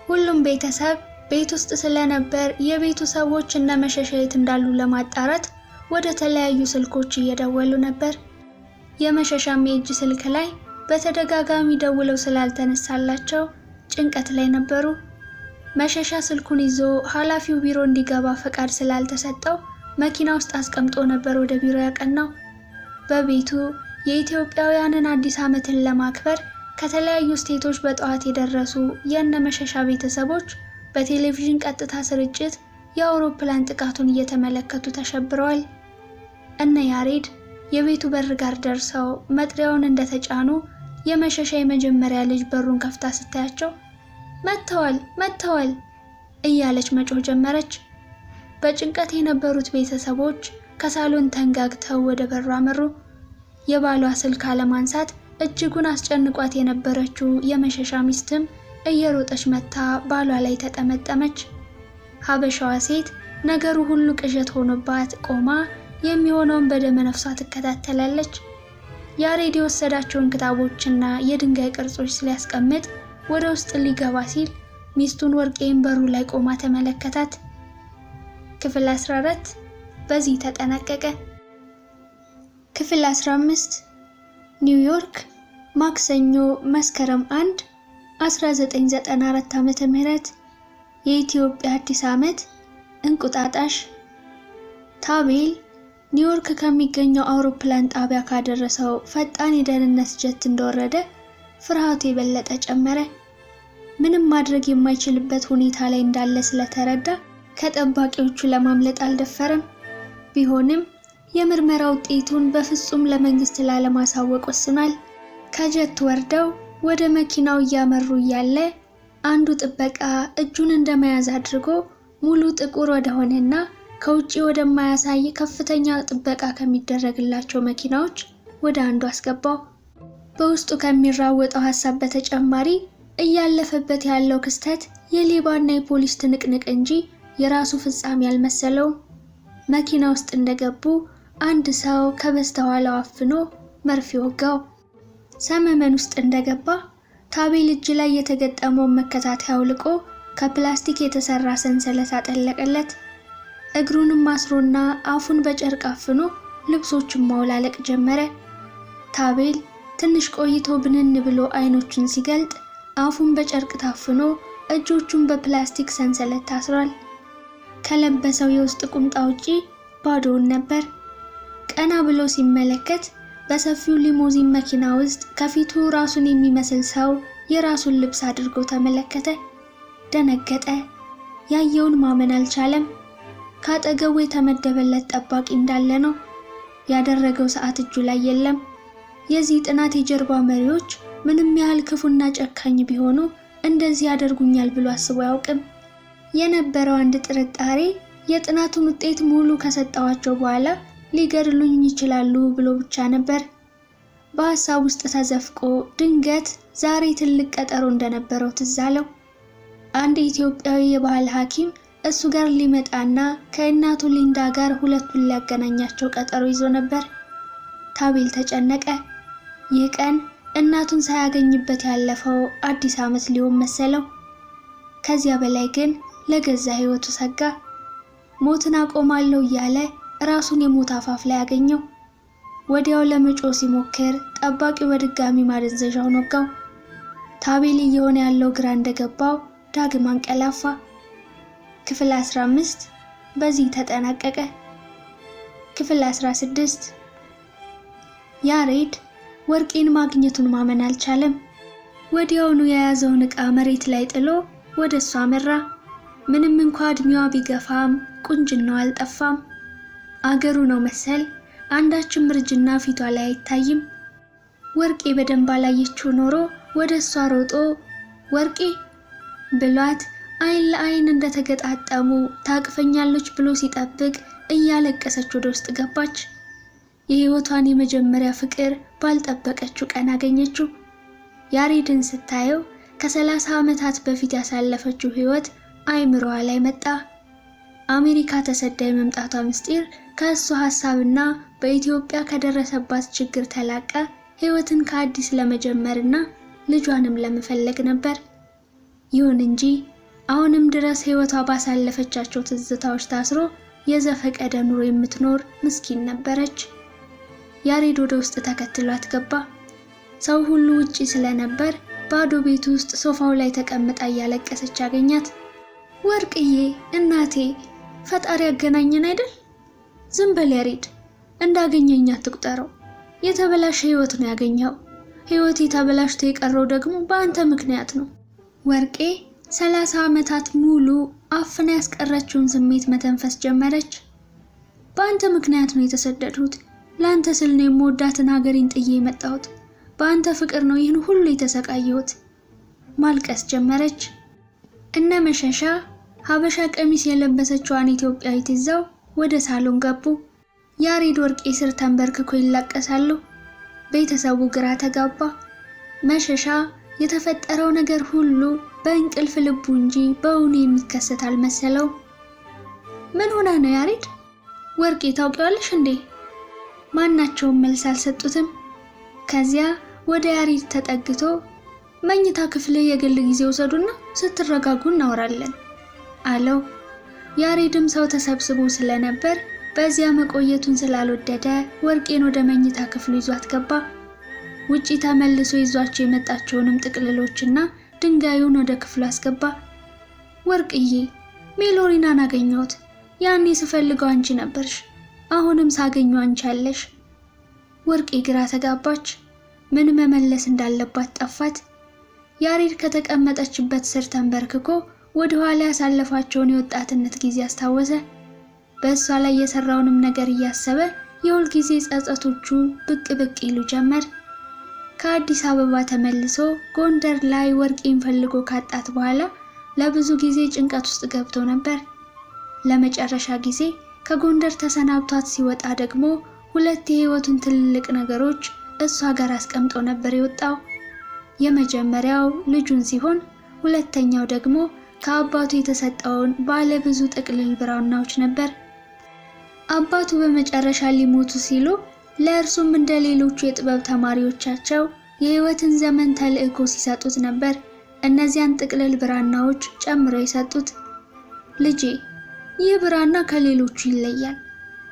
ሁሉም ቤተሰብ ቤት ውስጥ ስለነበር የቤቱ ሰዎች እነ መሸሻ የት እንዳሉ ለማጣራት ወደ ተለያዩ ስልኮች እየደወሉ ነበር። የመሸሻም የእጅ ስልክ ላይ በተደጋጋሚ ደውለው ስላልተነሳላቸው ጭንቀት ላይ ነበሩ። መሸሻ ስልኩን ይዞ ኃላፊው ቢሮ እንዲገባ ፈቃድ ስላልተሰጠው መኪና ውስጥ አስቀምጦ ነበር ወደ ቢሮ ያቀናው። በቤቱ የኢትዮጵያውያንን አዲስ ዓመትን ለማክበር ከተለያዩ ስቴቶች በጠዋት የደረሱ የእነ መሸሻ ቤተሰቦች በቴሌቪዥን ቀጥታ ስርጭት የአውሮፕላን ጥቃቱን እየተመለከቱ ተሸብረዋል። እነ ያሬድ የቤቱ በር ጋር ደርሰው መጥሪያውን እንደተጫኑ የመሸሻ የመጀመሪያ ልጅ በሩን ከፍታ ስታያቸው መጥተዋል እያለች መጮህ ጀመረች። በጭንቀት የነበሩት ቤተሰቦች ከሳሎን ተንጋግተው ወደ በሩ አመሩ። የባሏ ስልክ አለማንሳት እጅጉን አስጨንቋት የነበረችው የመሸሻ ሚስትም እየሮጠች መታ ባሏ ላይ ተጠመጠመች። ሀበሻዋ ሴት ነገሩ ሁሉ ቅዠት ሆኖባት ቆማ የሚሆነውን በደመ ነፍሷ ትከታተላለች። ያሬድ የወሰዳቸውን ክታቦችና የድንጋይ ቅርጾች ሲያስቀምጥ ወደ ውስጥ ሊገባ ሲል ሚስቱን ወርቄን በሩ ላይ ቆማ ተመለከታት። ክፍል 14 በዚህ ተጠናቀቀ። ክፍል 15 ኒውዮርክ ማክሰኞ መስከረም 1 1994 ዓመተ ምህረት የኢትዮጵያ አዲስ ዓመት እንቁጣጣሽ። ታቤል ኒውዮርክ ከሚገኘው አውሮፕላን ጣቢያ ካደረሰው ፈጣን የደህንነት ጀት እንደወረደ ፍርሃቱ የበለጠ ጨመረ። ምንም ማድረግ የማይችልበት ሁኔታ ላይ እንዳለ ስለተረዳ ከጠባቂዎቹ ለማምለጥ አልደፈረም። ቢሆንም የምርመራ ውጤቱን በፍጹም ለመንግስት ላለማሳወቅ ወስኗል። ከጀት ወርደው ወደ መኪናው እያመሩ እያለ አንዱ ጥበቃ እጁን እንደመያዝ አድርጎ ሙሉ ጥቁር ወደሆነና ከውጪ ወደማያሳይ ከፍተኛ ጥበቃ ከሚደረግላቸው መኪናዎች ወደ አንዱ አስገባው። በውስጡ ከሚራወጠው ሐሳብ በተጨማሪ እያለፈበት ያለው ክስተት የሌባና የፖሊስ ትንቅንቅ እንጂ የራሱ ፍጻሜ ያልመሰለው። መኪና ውስጥ እንደገቡ አንድ ሰው ከበስተኋላው አፍኖ መርፌ ወጋው። ሰመመን ውስጥ እንደገባ ታቤል እጅ ላይ የተገጠመውን መከታተያ አውልቆ ከፕላስቲክ የተሰራ ሰንሰለት አጠለቀለት። እግሩንም አስሮና አፉን በጨርቅ አፍኖ ልብሶቹን ማውላለቅ ጀመረ። ታቤል ትንሽ ቆይቶ ብንን ብሎ አይኖቹን ሲገልጥ አፉን በጨርቅ ታፍኖ እጆቹን በፕላስቲክ ሰንሰለት ታስሯል። ከለበሰው የውስጥ ቁምጣ ውጪ ባዶውን ነበር። ቀና ብሎ ሲመለከት በሰፊው ሊሞዚን መኪና ውስጥ ከፊቱ ራሱን የሚመስል ሰው የራሱን ልብስ አድርጎ ተመለከተ። ደነገጠ። ያየውን ማመን አልቻለም። ካጠገቡ የተመደበለት ጠባቂ እንዳለ ነው። ያደረገው ሰዓት እጁ ላይ የለም። የዚህ ጥናት የጀርባ መሪዎች ምንም ያህል ክፉና ጨካኝ ቢሆኑ እንደዚህ ያደርጉኛል ብሎ አስቦ አያውቅም። የነበረው አንድ ጥርጣሬ የጥናቱን ውጤት ሙሉ ከሰጣቸው በኋላ ሊገድሉኝ ይችላሉ ብሎ ብቻ ነበር። በሐሳብ ውስጥ ተዘፍቆ ድንገት ዛሬ ትልቅ ቀጠሮ እንደነበረው ትዝ አለው። አንድ ኢትዮጵያዊ የባህል ሐኪም እሱ ጋር ሊመጣና ከእናቱ ሊንዳ ጋር ሁለቱን ሊያገናኛቸው ቀጠሮ ይዞ ነበር። ታቤል ተጨነቀ። ይህ ቀን እናቱን ሳያገኝበት ያለፈው አዲስ ዓመት ሊሆን መሰለው። ከዚያ በላይ ግን ለገዛ ሕይወቱ ሰጋ። ሞትን አቆማለሁ እያለ ራሱን የሞት አፋፍ ላይ ያገኘው። ወዲያው ለመጮህ ሲሞክር ጠባቂው በድጋሚ ማደንዘዣውን ወጋው። ታቤል እየሆነ ያለው ግራ እንደገባው ዳግም አንቀላፋ። ክፍል 15 በዚህ ተጠናቀቀ። ክፍል 16 ያሬድ ወርቄን ማግኘቱን ማመን አልቻለም። ወዲያውኑ የያዘውን ዕቃ መሬት ላይ ጥሎ ወደ እሷ አመራ። ምንም እንኳን እድሜዋ ቢገፋም ቁንጅናዋ አልጠፋም። አገሩ ነው መሰል አንዳችም እርጅና ፊቷ ላይ አይታይም። ወርቄ በደንብ አላየችው ኖሮ ወደ እሷ ሮጦ ወርቄ ብሏት አይን ለአይን እንደተገጣጠሙ ታቅፈኛለች ብሎ ሲጠብቅ እያለቀሰች ወደ ውስጥ ገባች። የህይወቷን የመጀመሪያ ፍቅር ባልጠበቀችው ቀን አገኘችው። ያሬድን ስታየው ከ30 ዓመታት በፊት ያሳለፈችው ህይወት አይምሮዋ ላይ መጣ። አሜሪካ ተሰዳ የመምጣቷ ምስጢር ከእሱ ሐሳብና በኢትዮጵያ ከደረሰባት ችግር ተላቀ ህይወትን ከአዲስ ለመጀመርና ልጇንም ለመፈለግ ነበር። ይሁን እንጂ አሁንም ድረስ ህይወቷ ባሳለፈቻቸው ትዝታዎች ታስሮ የዘፈቀደ ኑሮ የምትኖር ምስኪን ነበረች። ያሬድ ወደ ውስጥ ተከትሏት ገባ። ሰው ሁሉ ውጪ ስለነበር ባዶ ቤት ውስጥ ሶፋው ላይ ተቀምጣ እያለቀሰች አገኛት። ወርቅዬ እናቴ፣ ፈጣሪ ያገናኘን አይደል? ዝም በል ያሬድ፣ እንዳገኘኝ አትቁጠረው። የተበላሸ ህይወት ነው ያገኘው። ህይወቴ ተበላሽቶ የቀረው ደግሞ በአንተ ምክንያት ነው። ወርቄ 30 ዓመታት ሙሉ አፍና ያስቀረችውን ስሜት መተንፈስ ጀመረች። በአንተ ምክንያት ነው የተሰደድሁት። ለአንተ ስል ነው የምወዳትን ሀገሬን ጥዬ የመጣሁት። በአንተ ፍቅር ነው ይህን ሁሉ የተሰቃየሁት። ማልቀስ ጀመረች። እነ መሸሻ ሀበሻ ቀሚስ የለበሰችዋን ኢትዮጵያዊት ይዘው ወደ ሳሎን ገቡ። ያሬድ ወርቄ ስር ተንበርክኮ ይላቀሳሉ። ቤተሰቡ ግራ ተጋባ። መሸሻ የተፈጠረው ነገር ሁሉ በእንቅልፍ ልቡ እንጂ በእውኑ የሚከሰት አልመሰለው። ምን ሆነ ነው ያሬድ? ወርቄ ታውቂዋለሽ እንዴ? ማናቸውም መልስ አልሰጡትም። ከዚያ ወደ ያሬድ ተጠግቶ መኝታ ክፍል የግል ጊዜ ወሰዱና ስትረጋጉ እናወራለን አለው። ያሬድም ሰው ተሰብስቦ ስለነበር በዚያ መቆየቱን ስላልወደደ ወርቄን ወደ መኝታ ክፍሉ ይዟት ገባ። ውጪ ተመልሶ ይዟቸው የመጣቸውንም ጥቅልሎችና ድንጋዩን ወደ ክፍሉ አስገባ። ወርቅዬ፣ ሜሎሪናን አገኘሁት። ያኔ ስፈልገው አንቺ ነበርሽ፣ አሁንም ሳገኘው አንቺ አለሽ። ወርቄ ግራ ተጋባች። ምን መመለስ እንዳለባት ጠፋት። ያሬድ ከተቀመጠችበት ስር ተንበርክኮ ወደ ኋላ ያሳለፋቸውን የወጣትነት ጊዜ አስታወሰ። በእሷ ላይ የሰራውንም ነገር እያሰበ የሁል ጊዜ ጸጸቶቹ ብቅ ብቅ ይሉ ጀመር። ከአዲስ አበባ ተመልሶ ጎንደር ላይ ወርቄን ፈልጎ ካጣት በኋላ ለብዙ ጊዜ ጭንቀት ውስጥ ገብቶ ነበር። ለመጨረሻ ጊዜ ከጎንደር ተሰናብቷት ሲወጣ ደግሞ ሁለት የህይወቱን ትልልቅ ነገሮች እሷ ጋር አስቀምጦ ነበር የወጣው። የመጀመሪያው ልጁን ሲሆን ሁለተኛው ደግሞ ከአባቱ የተሰጠውን ባለ ብዙ ጥቅልል ብራናዎች ነበር። አባቱ በመጨረሻ ሊሞቱ ሲሉ ለእርሱም እንደ ሌሎቹ የጥበብ ተማሪዎቻቸው የህይወትን ዘመን ተልእኮ ሲሰጡት ነበር እነዚያን ጥቅልል ብራናዎች ጨምረው የሰጡት። ልጄ፣ ይህ ብራና ከሌሎቹ ይለያል።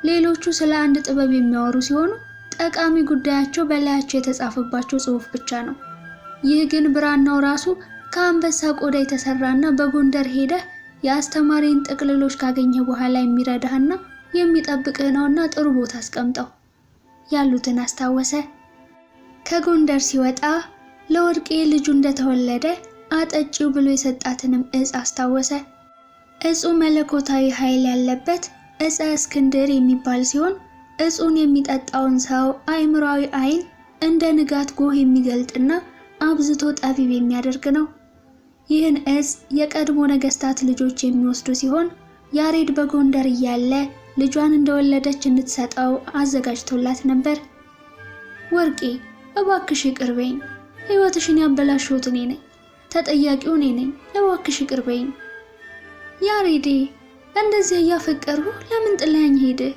ሌሎቹ ስለ አንድ ጥበብ የሚያወሩ ሲሆኑ ጠቃሚ ጉዳያቸው በላያቸው የተጻፈባቸው ጽሑፍ ብቻ ነው። ይህ ግን ብራናው ራሱ ከአንበሳ ቆዳ የተሰራና በጎንደር ሄደህ የአስተማሪን ጥቅልሎች ካገኘ በኋላ የሚረዳህና የሚጠብቅህ ነውና ጥሩ ቦታ አስቀምጠው ያሉትን አስታወሰ። ከጎንደር ሲወጣ ለወርቄ ልጁ እንደተወለደ አጠጪው ብሎ የሰጣትንም እጽ አስታወሰ። እጹ መለኮታዊ ኃይል ያለበት እጸ እስክንድር የሚባል ሲሆን እጹን የሚጠጣውን ሰው አእምሯዊ ዓይን እንደ ንጋት ጎህ የሚገልጥና አብዝቶ ጠቢብ የሚያደርግ ነው። ይህን እጽ የቀድሞ ነገስታት ልጆች የሚወስዱ ሲሆን ያሬድ በጎንደር እያለ ልጇን እንደወለደች እንድትሰጠው አዘጋጅቶላት ነበር። ወርቄ፣ እባክሽ ይቅር በይኝ። ሕይወትሽን ያበላሽሁት እኔ ነኝ። ተጠያቂው እኔ ነኝ። እባክሽ ይቅር በይኝ። ያሬዴ፣ እንደዚህ እያፈቀርሁ ለምን ጥለኸኝ ሄድህ?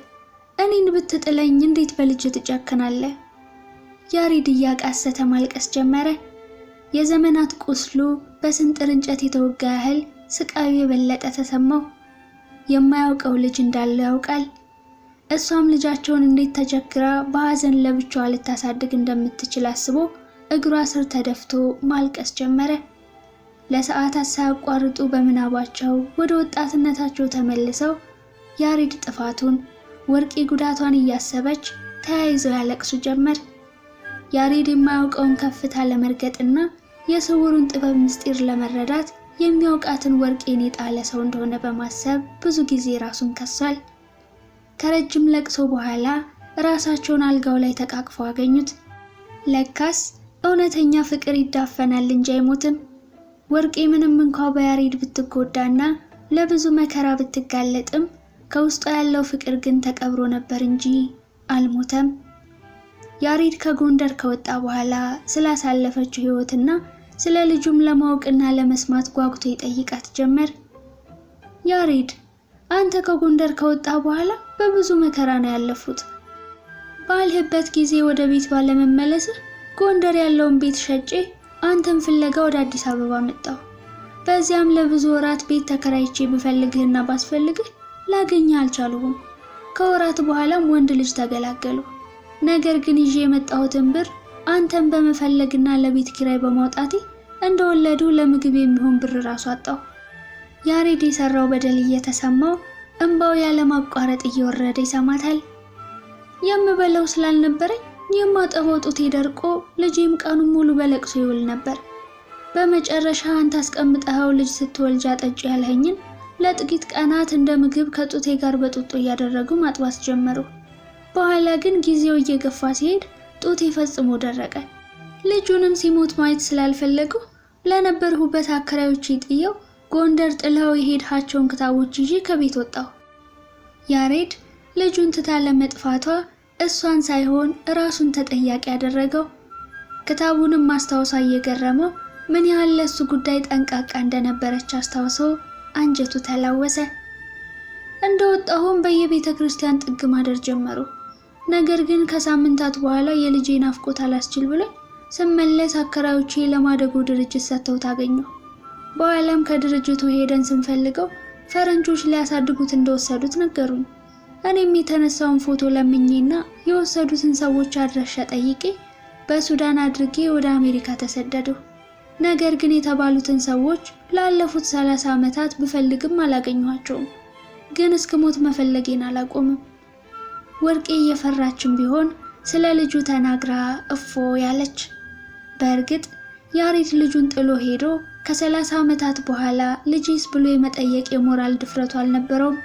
እኔን ብትጥለኝ እንዴት በልጅ ትጨክናለህ? ያሬድ እያቃሰተ ማልቀስ ጀመረ። የዘመናት ቁስሉ በስንጥር እንጨት የተወጋ ያህል ስቃዩ የበለጠ ተሰማው። የማያውቀው ልጅ እንዳለው ያውቃል። እሷም ልጃቸውን እንዴት ተቸግራ በሐዘን ለብቻዋ ልታሳድግ እንደምትችል አስቦ እግሯ ስር ተደፍቶ ማልቀስ ጀመረ። ለሰዓታት ሳያቋርጡ በምናባቸው ወደ ወጣትነታቸው ተመልሰው ያሬድ ጥፋቱን፣ ወርቄ ጉዳቷን እያሰበች ተያይዘው ያለቅሱ ጀመር። ያሬድ የማያውቀውን ከፍታ ለመርገጥና የስውሩን ጥበብ ምስጢር ለመረዳት የሚያውቃትን ወርቄን የጣለ ሰው እንደሆነ በማሰብ ብዙ ጊዜ ራሱን ከሷል። ከረጅም ለቅሶ በኋላ ራሳቸውን አልጋው ላይ ተቃቅፈው አገኙት። ለካስ እውነተኛ ፍቅር ይዳፈናል እንጂ አይሞትም። ወርቄ ምንም እንኳ በያሬድ ብትጎዳና ለብዙ መከራ ብትጋለጥም ከውስጧ ያለው ፍቅር ግን ተቀብሮ ነበር እንጂ አልሞተም። ያሬድ ከጎንደር ከወጣ በኋላ ስላሳለፈችው ሕይወትና ስለ ልጁም ለማወቅና ለመስማት ጓጉቶ ይጠይቃት ጀመር። ያሬድ፣ አንተ ከጎንደር ከወጣ በኋላ በብዙ መከራ ነው ያለፉት። ባልህበት ጊዜ ወደ ቤት ባለመመለስህ ጎንደር ያለውን ቤት ሸጬ አንተን ፍለጋ ወደ አዲስ አበባ መጣሁ። በዚያም ለብዙ ወራት ቤት ተከራይቼ ብፈልግህና ባስፈልግህ ላገኘህ አልቻልሁም። ከወራት በኋላም ወንድ ልጅ ተገላገሉ። ነገር ግን ይዤ የመጣሁትን ብር አንተን በመፈለግና ለቤት ኪራይ በማውጣቴ እንደወለዱ ለምግብ የሚሆን ብር ራሱ አጣሁ። ያሬድ የሰራው በደል እየተሰማው እንባው ያለማቋረጥ እየወረደ ይሰማታል። የምበላው ስላልነበረኝ የማጠባው ጡቴ ደርቆ ልጄም ቀኑን ሙሉ በለቅሶ ይውል ነበር። በመጨረሻ አንተ አስቀምጠኸው ልጅ ስትወልጅ አጠጪ ያልኸኝን ለጥቂት ቀናት እንደ ምግብ ከጡቴ ጋር በጡጦ እያደረጉ ማጥባት ጀመሩ። በኋላ ግን ጊዜው እየገፋ ሲሄድ ጡቴ ፈጽሞ ደረቀ። ልጁንም ሲሞት ማየት ስላልፈለጉ ለነበርሁበት አከራዮቼ ጥየው ጎንደር ጥለው የሄድሃቸውን ክታቦች ይዤ ከቤት ወጣሁ። ያሬድ ልጁን ትታ ለመጥፋቷ እሷን ሳይሆን ራሱን ተጠያቂ ያደረገው። ክታቡንም ማስታወሷ እየገረመው ምን ያህል ለሱ ጉዳይ ጠንቃቃ እንደነበረች አስታውሶ አንጀቱ ተላወሰ። እንደወጣሁም በየቤተ ክርስቲያን ጥግ ማደር ጀመሩ። ነገር ግን ከሳምንታት በኋላ የልጄ ናፍቆት አላስችል ብሎኝ ስመለስ አከራዮቼ ለማደጎ ድርጅት ሰጥተው ታገኘው። በኋላም ከድርጅቱ ሄደን ስንፈልገው ፈረንጆች ሊያሳድጉት እንደወሰዱት ነገሩኝ። እኔም የተነሳውን ፎቶ ለምኜና የወሰዱትን ሰዎች አድራሻ ጠይቄ በሱዳን አድርጌ ወደ አሜሪካ ተሰደድሁ። ነገር ግን የተባሉትን ሰዎች ላለፉት 30 ዓመታት ብፈልግም አላገኘኋቸውም። ግን እስክሞት መፈለጌን አላቆምም። ወርቄ እየፈራችም ቢሆን ስለ ልጁ ተናግራ እፎ ያለች። በእርግጥ ያሬድ ልጁን ጥሎ ሄዶ ከ30 ዓመታት በኋላ ልጅስ ብሎ የመጠየቅ የሞራል ድፍረቱ አልነበረውም።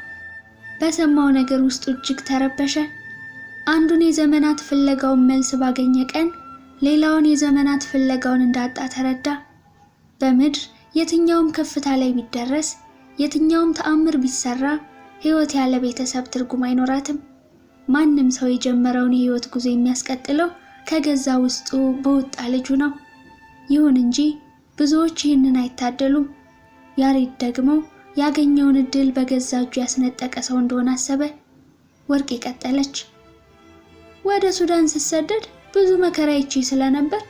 በሰማው ነገር ውስጡ እጅግ ተረበሸ። አንዱን የዘመናት ፍለጋውን መልስ ባገኘ ቀን ሌላውን የዘመናት ፍለጋውን እንዳጣ ተረዳ። በምድር የትኛውም ከፍታ ላይ ቢደረስ፣ የትኛውም ተአምር ቢሰራ ህይወት ያለ ቤተሰብ ትርጉም አይኖራትም። ማንም ሰው የጀመረውን የህይወት ጉዞ የሚያስቀጥለው ከገዛ ውስጡ በወጣ ልጁ ነው። ይሁን እንጂ ብዙዎች ይህንን አይታደሉም። ያሬድ ደግሞ ያገኘውን እድል በገዛ እጁ ያስነጠቀ ሰው እንደሆነ አሰበ። ወርቄ ቀጠለች። ወደ ሱዳን ስሰደድ ብዙ መከራ ይቺ ስለነበር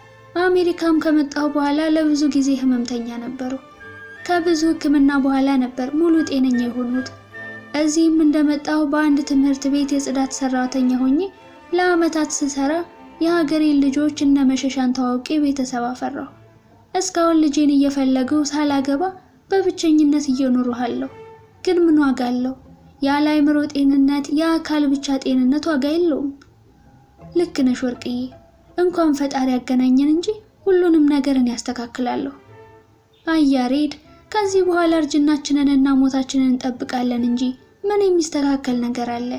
አሜሪካም ከመጣሁ በኋላ ለብዙ ጊዜ ህመምተኛ ነበሩ። ከብዙ ህክምና በኋላ ነበር ሙሉ ጤነኛ የሆኑት። እዚህም እንደመጣሁ በአንድ ትምህርት ቤት የጽዳት ሰራተኛ ሆኜ ለአመታት ስሰራ የሀገሬን ልጆች እነ መሸሻን ተዋውቄ ቤተሰብ አፈራሁ። እስካሁን ልጄን እየፈለጉ ሳላገባ በብቸኝነት እየኖርሃለሁ። ግን ምን ዋጋ አለው? ያለ አእምሮ ጤንነት የአካል ብቻ ጤንነት ዋጋ የለውም። ልክ ነሽ ወርቅዬ፣ እንኳን ፈጣሪ ያገናኘን እንጂ ሁሉንም ነገርን ያስተካክላለሁ። አይ ያሬድ፣ ከዚህ በኋላ እርጅናችንንና ሞታችንን እንጠብቃለን እንጂ ምን የሚስተካከል ነገር አለ?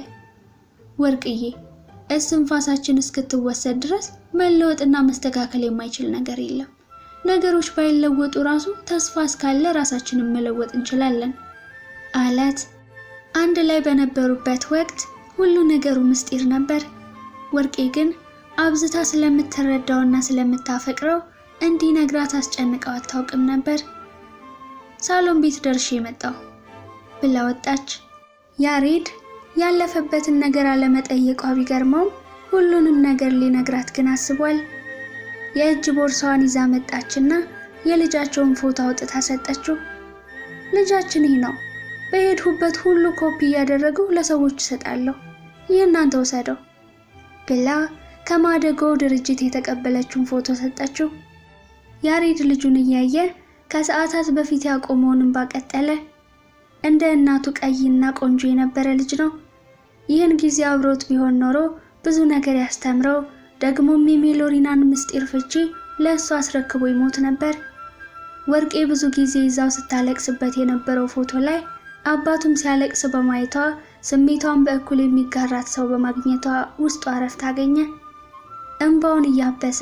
ወርቅዬ፣ እስትንፋሳችን እስክትወሰድ ድረስ መለወጥና መስተካከል የማይችል ነገር የለም። ነገሮች ባይለወጡ ራሱ ተስፋ እስካለ ራሳችንን መለወጥ እንችላለን አላት። አንድ ላይ በነበሩበት ወቅት ሁሉ ነገሩ ምስጢር ነበር። ወርቄ ግን አብዝታ ስለምትረዳውና ስለምታፈቅረው እንዲነግራት አስጨንቀው አታውቅም ነበር። ሳሎን ቤት ደርሼ መጣሁ ብላ ወጣች። ያሬድ ያለፈበትን ነገር አለመጠየቋ ቢገርመውም ሁሉንም ነገር ሊነግራት ግን አስቧል። የእጅ ቦርሳዋን ይዛ መጣችና የልጃቸውን ፎቶ አውጥታ ሰጠችው። ልጃችን ይህ ነው፣ በሄድሁበት ሁሉ ኮፒ እያደረጉ ለሰዎች እሰጣለሁ፣ ይህን አንተ ወሰደው ብላ ከማደጎ ድርጅት የተቀበለችውን ፎቶ ሰጠችው። ያሬድ ልጁን እያየ ከሰዓታት በፊት ያቆመውን እንባ ቀጠለ። እንደ እናቱ ቀይና ቆንጆ የነበረ ልጅ ነው። ይህን ጊዜ አብሮት ቢሆን ኖሮ ብዙ ነገር ያስተምረው፣ ደግሞም የሜሎሪናን ምስጢር ፍቺ ለእሱ አስረክቦ ይሞት ነበር። ወርቄ ብዙ ጊዜ ይዛው ስታለቅስበት የነበረው ፎቶ ላይ አባቱም ሲያለቅስ በማየቷ ስሜቷን በእኩል የሚጋራት ሰው በማግኘቷ ውስጧ እረፍት አገኘ። እንባውን እያበሰ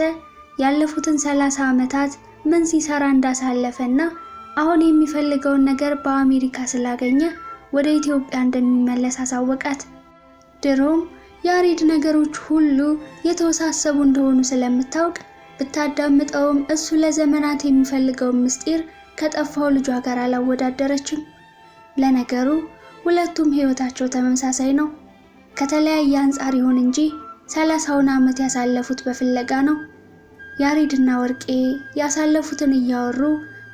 ያለፉትን 30 ዓመታት ምን ሲሰራ እንዳሳለፈና አሁን የሚፈልገውን ነገር በአሜሪካ ስላገኘ ወደ ኢትዮጵያ እንደሚመለስ አሳወቃት። ድሮም ያሬድ ነገሮች ሁሉ የተወሳሰቡ እንደሆኑ ስለምታውቅ ብታዳምጠውም እሱ ለዘመናት የሚፈልገውን ምስጢር ከጠፋው ልጇ ጋር አላወዳደረችም። ለነገሩ ሁለቱም ህይወታቸው ተመሳሳይ ነው። ከተለያየ አንጻር ይሁን እንጂ 30ውን ዓመት ያሳለፉት በፍለጋ ነው። ያሬድና ወርቄ ያሳለፉትን እያወሩ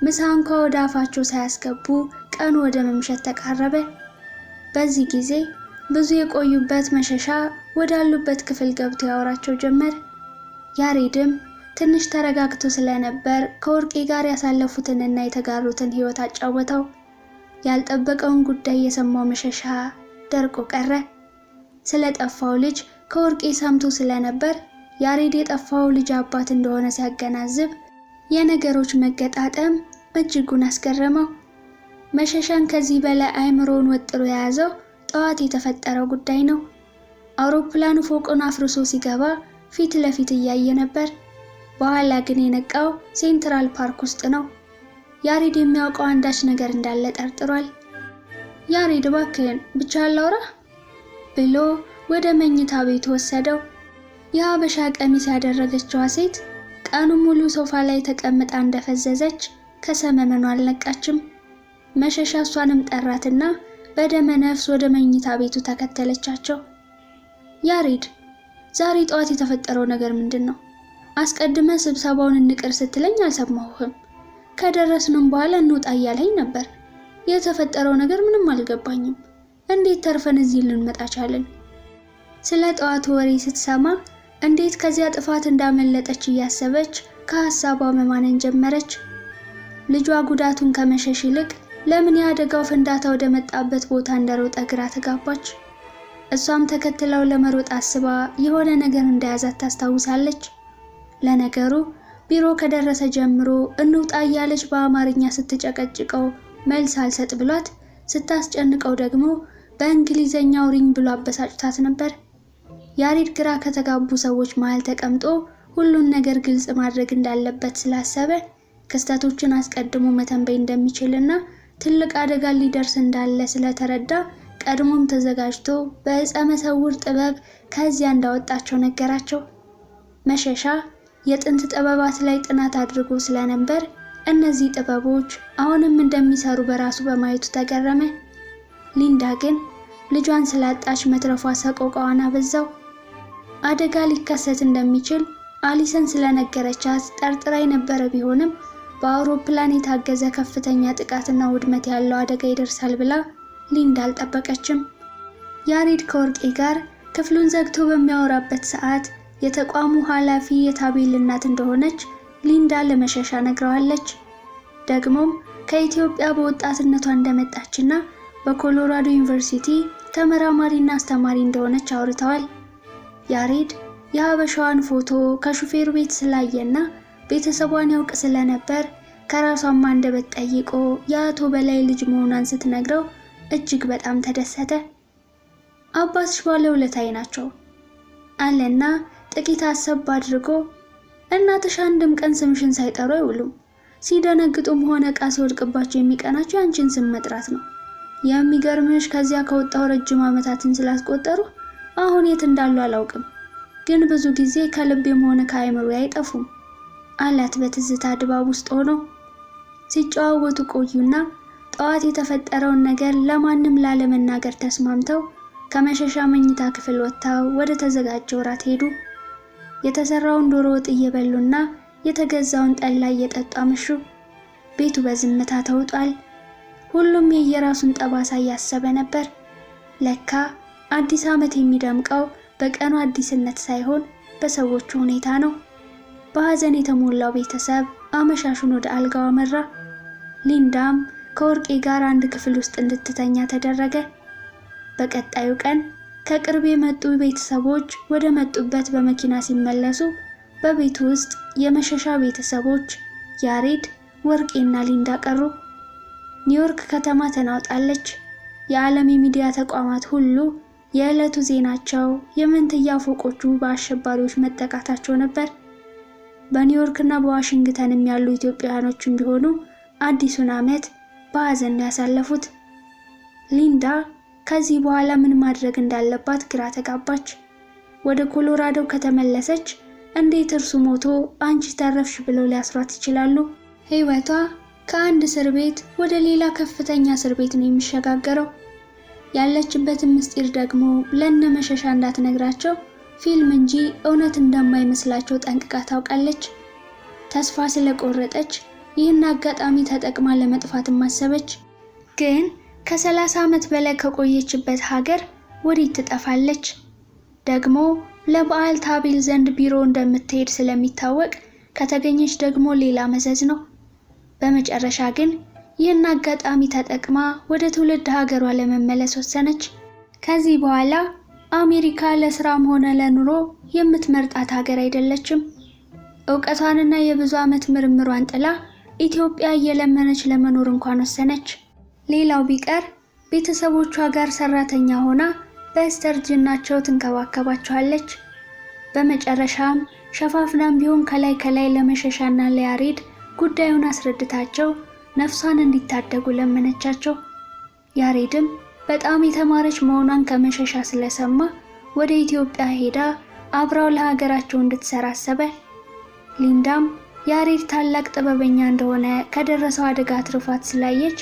ምሳ እንኳ ወደ አፋቸው ሳያስገቡ ቀኑ ወደ መምሸት ተቃረበ። በዚህ ጊዜ ብዙ የቆዩበት መሸሻ ወዳሉበት ክፍል ገብቶ ያወራቸው ጀመር። ያሬድም ትንሽ ተረጋግቶ ስለነበር ከወርቄ ጋር ያሳለፉትንና የተጋሩትን ህይወት አጫወተው። ያልጠበቀውን ጉዳይ የሰማው መሸሻ ደርቆ ቀረ። ስለጠፋው ልጅ ከወርቄ ሰምቶ ስለነበር ያሬድ የጠፋው ልጅ አባት እንደሆነ ሲያገናዝብ የነገሮች መገጣጠም እጅጉን አስገረመው። መሸሻን ከዚህ በላይ አእምሮውን ወጥሮ የያዘው ጠዋት የተፈጠረው ጉዳይ ነው። አውሮፕላኑ ፎቁን አፍርሶ ሲገባ ፊት ለፊት እያየ ነበር። በኋላ ግን የነቃው ሴንትራል ፓርክ ውስጥ ነው። ያሬድ የሚያውቀው አንዳች ነገር እንዳለ ጠርጥሯል። ያሬድ እባክህን ብቻ አላውራ ብሎ ወደ መኝታ ቤቱ ወሰደው። የሀበሻ ቀሚስ ያደረገችዋ ሴት ቀኑ ሙሉ ሶፋ ላይ ተቀምጣ እንደፈዘዘች ከሰመመኗ አልነቃችም። መሸሻ እሷንም ጠራትና በደመ ነፍስ ወደ መኝታ ቤቱ ተከተለቻቸው። ያሬድ ዛሬ ጠዋት የተፈጠረው ነገር ምንድን ነው? አስቀድመ ስብሰባውን እንቅር ስትለኝ አልሰማሁህም። ከደረስንም በኋላ እንውጣ እያለኝ ነበር። የተፈጠረው ነገር ምንም አልገባኝም። እንዴት ተርፈን እዚህ ልንመጣ ቻለን? ስለ ጠዋቱ ወሬ ስትሰማ እንዴት ከዚያ ጥፋት እንዳመለጠች እያሰበች ከሐሳቧ መማነን ጀመረች። ልጇ ጉዳቱን ከመሸሽ ይልቅ ለምን የአደጋው ፍንዳታ ወደ መጣበት ቦታ እንደሮጠ ግራ ተጋባች። እሷም ተከትለው ለመሮጥ አስባ የሆነ ነገር እንደያዛት ታስታውሳለች። ለነገሩ ቢሮ ከደረሰ ጀምሮ እንውጣ እያለች በአማርኛ ስትጨቀጭቀው መልስ አልሰጥ ብሏት ስታስጨንቀው ደግሞ በእንግሊዘኛው ሪኝ ብሎ አበሳጭታት ነበር። ያሬድ ግራ ከተጋቡ ሰዎች መሃል ተቀምጦ ሁሉን ነገር ግልጽ ማድረግ እንዳለበት ስላሰበ ክስተቶችን አስቀድሞ መተንበይ እንደሚችልና ትልቅ አደጋ ሊደርስ እንዳለ ስለተረዳ ቀድሞም ተዘጋጅቶ በዕፀ መሰውር ጥበብ ከዚያ እንዳወጣቸው ነገራቸው። መሸሻ የጥንት ጥበባት ላይ ጥናት አድርጎ ስለነበር እነዚህ ጥበቦች አሁንም እንደሚሰሩ በራሱ በማየቱ ተገረመ። ሊንዳ ግን ልጇን ስላጣች መትረፏ ሰቆቃዋን አበዛው። አደጋ ሊከሰት እንደሚችል አሊሰን ስለነገረቻት ጠርጥራ የነበረ ቢሆንም በአውሮፕላን የታገዘ ከፍተኛ ጥቃትና ውድመት ያለው አደጋ ይደርሳል ብላ ሊንዳ አልጠበቀችም። ያሬድ ከወርቄ ጋር ክፍሉን ዘግቶ በሚያወራበት ሰዓት የተቋሙ ኃላፊ የታቤል እናት እንደሆነች ሊንዳ ለመሸሻ ነግረዋለች። ደግሞም ከኢትዮጵያ በወጣትነቷ እንደመጣችና በኮሎራዶ ዩኒቨርሲቲ ተመራማሪና አስተማሪ እንደሆነች አውርተዋል። ያሬድ የሀበሻዋን ፎቶ ከሹፌሩ ቤት ስላየና ቤተሰቧን ያውቅ ስለነበር ከራሷም አንደበት ጠይቆ የአቶ በላይ ልጅ መሆኗን ስትነግረው እጅግ በጣም ተደሰተ። አባትሽ ባለውለታዬ ናቸው አለና ጥቂት አሰብ አድርጎ እናትሽ አንድም ቀን ስምሽን ሳይጠሩ አይውሉም። ሲደነግጡም ሆነ ዕቃ ሲወድቅባቸው የሚቀናቸው ያንቺን ስም መጥራት ነው። የሚገርምሽ ከዚያ ከወጣው ረጅም ዓመታትን ስላስቆጠሩ አሁን የት እንዳሉ አላውቅም፣ ግን ብዙ ጊዜ ከልቤም ሆነ ከአይምሮ አይጠፉም አላት በትዝታ ድባብ ውስጥ ሆኖ። ሲጨዋወቱ ቆዩና ጠዋት የተፈጠረውን ነገር ለማንም ላለመናገር ተስማምተው ከመሸሻ መኝታ ክፍል ወጥተው ወደ ተዘጋጀው ራት ሄዱ። የተሰራውን ዶሮ ወጥ እየበሉና የተገዛውን ጠላ እየጠጡ አመሹ። ቤቱ በዝምታ ተውጧል። ሁሉም የየራሱን ጠባሳ እያሰበ ነበር። ለካ አዲስ ዓመት የሚደምቀው በቀኑ አዲስነት ሳይሆን በሰዎቹ ሁኔታ ነው። በሐዘን የተሞላው ቤተሰብ አመሻሹን ወደ አልጋው አመራ። ሊንዳም ከወርቄ ጋር አንድ ክፍል ውስጥ እንድትተኛ ተደረገ። በቀጣዩ ቀን ከቅርብ የመጡ ቤተሰቦች ወደ መጡበት በመኪና ሲመለሱ በቤቱ ውስጥ የመሸሻ ቤተሰቦች ያሬድ፣ ወርቄና ሊንዳ ቀሩ። ኒውዮርክ ከተማ ተናውጣለች። የዓለም የሚዲያ ተቋማት ሁሉ የዕለቱ ዜናቸው የመንትያ ፎቆቹ በአሸባሪዎች መጠቃታቸው ነበር። በኒውዮርክና በዋሽንግተንም ያሉ ኢትዮጵያውያኖችም ቢሆኑ አዲሱን ዓመት በሐዘን ያሳለፉት። ሊንዳ ከዚህ በኋላ ምን ማድረግ እንዳለባት ግራ ተጋባች። ወደ ኮሎራዶ ከተመለሰች እንዴት እርሱ ሞቶ አንቺ ተረፍሽ ብለው ሊያስሯት ይችላሉ? ሕይወቷ ከአንድ እስር ቤት ወደ ሌላ ከፍተኛ እስር ቤት ነው የሚሸጋገረው። ያለችበትን ምስጢር ደግሞ ለነ መሸሻ እንዳትነግራቸው ፊልም እንጂ እውነት እንደማይመስላቸው ጠንቅቃ ታውቃለች። ተስፋ ስለቆረጠች ይህን አጋጣሚ ተጠቅማ ለመጥፋት ማሰበች። ግን ከ30 ዓመት በላይ ከቆየችበት ሀገር ወዴት ትጠፋለች? ደግሞ ለበዓል ታቤል ዘንድ ቢሮ እንደምትሄድ ስለሚታወቅ ከተገኘች ደግሞ ሌላ መዘዝ ነው። በመጨረሻ ግን ይህን አጋጣሚ ተጠቅማ ወደ ትውልድ ሀገሯ ለመመለስ ወሰነች። ከዚህ በኋላ አሜሪካ ለስራም ሆነ ለኑሮ የምትመርጣት ሀገር አይደለችም። ዕውቀቷንና የብዙ ዓመት ምርምሯን ጥላ ኢትዮጵያ እየለመነች ለመኖር እንኳን ወሰነች። ሌላው ቢቀር ቤተሰቦቿ ጋር ሰራተኛ ሆና በስተርጅናቸው ትንከባከባቸዋለች። በመጨረሻም ሸፋፍናም ቢሆን ከላይ ለመሸሻና ለያሬድ ጉዳዩን አስረድታቸው ነፍሷን እንዲታደጉ ለመነቻቸው። ያሬድም በጣም የተማረች መሆኗን ከመሸሻ ስለሰማ ወደ ኢትዮጵያ ሄዳ አብራው ለሀገራቸው እንድትሰራ አሰበ። ሊንዳም ያሬድ ታላቅ ጥበበኛ እንደሆነ ከደረሰው አደጋ ትርፋት ስላየች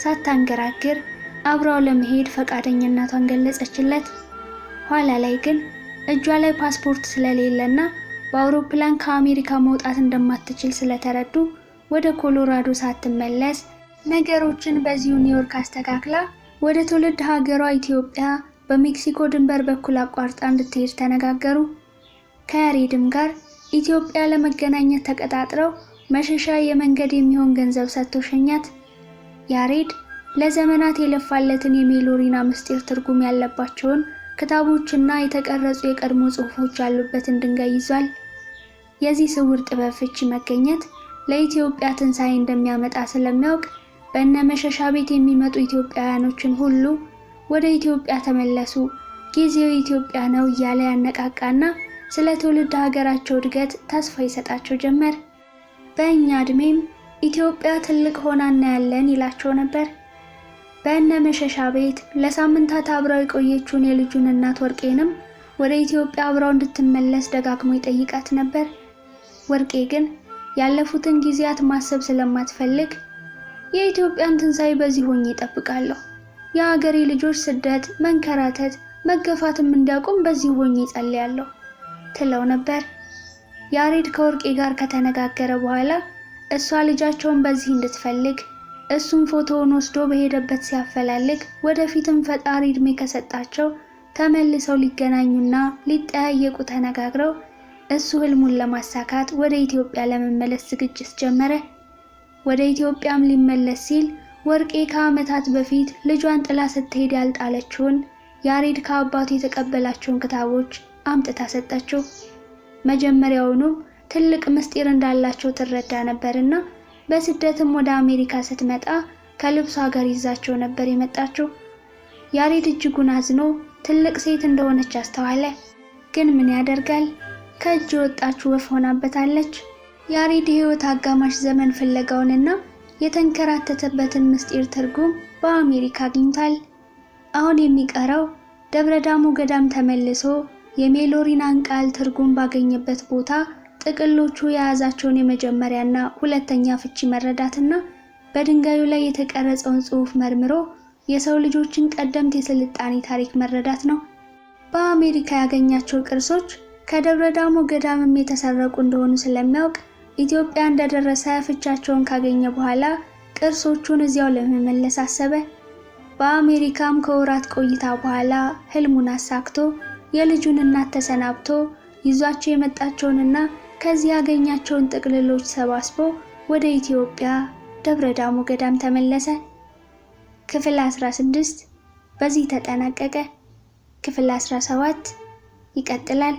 ሳታንገራግር አብራው ለመሄድ ፈቃደኝነቷን ገለጸችለት። ኋላ ላይ ግን እጇ ላይ ፓስፖርት ስለሌለና በአውሮፕላን ከአሜሪካ መውጣት እንደማትችል ስለተረዱ ወደ ኮሎራዶ ሳትመለስ ነገሮችን በዚሁ ኒውዮርክ አስተካክላ ወደ ትውልድ ሀገሯ ኢትዮጵያ በሜክሲኮ ድንበር በኩል አቋርጣ እንድትሄድ ተነጋገሩ። ከያሬድም ጋር ኢትዮጵያ ለመገናኘት ተቀጣጥረው መሸሻ የመንገድ የሚሆን ገንዘብ ሰጥቶ ሸኛት። ያሬድ ለዘመናት የለፋለትን የሜሎሪና ምስጢር ትርጉም ያለባቸውን ክታቦችና የተቀረጹ የቀድሞ ጽሑፎች ያሉበትን ድንጋይ ይዟል። የዚህ ስውር ጥበብ ፍቺ መገኘት ለኢትዮጵያ ትንሣኤ እንደሚያመጣ ስለሚያውቅ በእነ መሸሻ ቤት የሚመጡ ኢትዮጵያውያኖችን ሁሉ ወደ ኢትዮጵያ ተመለሱ፣ ጊዜው ኢትዮጵያ ነው እያለ ያነቃቃና ስለ ትውልድ ሀገራቸው እድገት ተስፋ ይሰጣቸው ጀመር። በእኛ ዕድሜም ኢትዮጵያ ትልቅ ሆና እናያለን ይላቸው ነበር። በእነ መሸሻ ቤት ለሳምንታት አብራው የቆየችውን የልጁን እናት ወርቄንም ወደ ኢትዮጵያ አብራው እንድትመለስ ደጋግሞ ይጠይቃት ነበር። ወርቄ ግን ያለፉትን ጊዜያት ማሰብ ስለማትፈልግ የኢትዮጵያን ትንሣኤ በዚህ ሆኜ እጠብቃለሁ፣ የሀገሬ ልጆች ስደት፣ መንከራተት፣ መገፋትም እንዲያቆም በዚህ ሆኜ እጸልያለሁ ትለው ነበር። ያሬድ ከወርቄ ጋር ከተነጋገረ በኋላ እሷ ልጃቸውን በዚህ እንድትፈልግ እሱም ፎቶውን ወስዶ በሄደበት ሲያፈላልግ ወደፊትም ፈጣሪ እድሜ ከሰጣቸው ተመልሰው ሊገናኙና ሊጠያየቁ ተነጋግረው እሱ ህልሙን ለማሳካት ወደ ኢትዮጵያ ለመመለስ ዝግጅት ጀመረ። ወደ ኢትዮጵያም ሊመለስ ሲል ወርቄ ከዓመታት በፊት ልጇን ጥላ ስትሄድ ያልጣለችውን ያሬድ ከአባቱ የተቀበላቸውን ክታቦች አምጥታ ሰጠችው። መጀመሪያውኑም ትልቅ ምስጢር እንዳላቸው ትረዳ ነበርና በስደትም ወደ አሜሪካ ስትመጣ ከልብሷ ጋር ይዛቸው ነበር የመጣችው። ያሬድ እጅጉን አዝኖ ትልቅ ሴት እንደሆነች አስተዋለ። ግን ምን ያደርጋል፣ ከእጅ የወጣችው ወፍ ሆናበታለች። ያሬድ የህይወት አጋማሽ ዘመን ፍለጋውንና የተንከራተተበትን ምስጢር ትርጉም በአሜሪካ አግኝቷል። አሁን የሚቀረው ደብረ ዳሞ ገዳም ተመልሶ የሜሎሪናን ቃል ትርጉም ባገኘበት ቦታ ጥቅሎቹ የያዛቸውን የመጀመሪያና ሁለተኛ ፍቺ መረዳትና በድንጋዩ ላይ የተቀረጸውን ጽሑፍ መርምሮ የሰው ልጆችን ቀደምት የስልጣኔ ታሪክ መረዳት ነው። በአሜሪካ ያገኛቸው ቅርሶች ከደብረ ዳሞ ገዳምም የተሰረቁ እንደሆኑ ስለሚያውቅ ኢትዮጵያ እንደደረሰ ፍቻቸውን ካገኘ በኋላ ቅርሶቹን እዚያው ለመመለስ አሰበ። በአሜሪካም ከወራት ቆይታ በኋላ ህልሙን አሳክቶ የልጁን እናት ተሰናብቶ ይዟቸው የመጣቸውንና ከዚህ ያገኛቸውን ጥቅልሎች ሰባስቦ ወደ ኢትዮጵያ ደብረ ዳሞ ገዳም ተመለሰ። ክፍል 16 በዚህ ተጠናቀቀ። ክፍል 17 ይቀጥላል።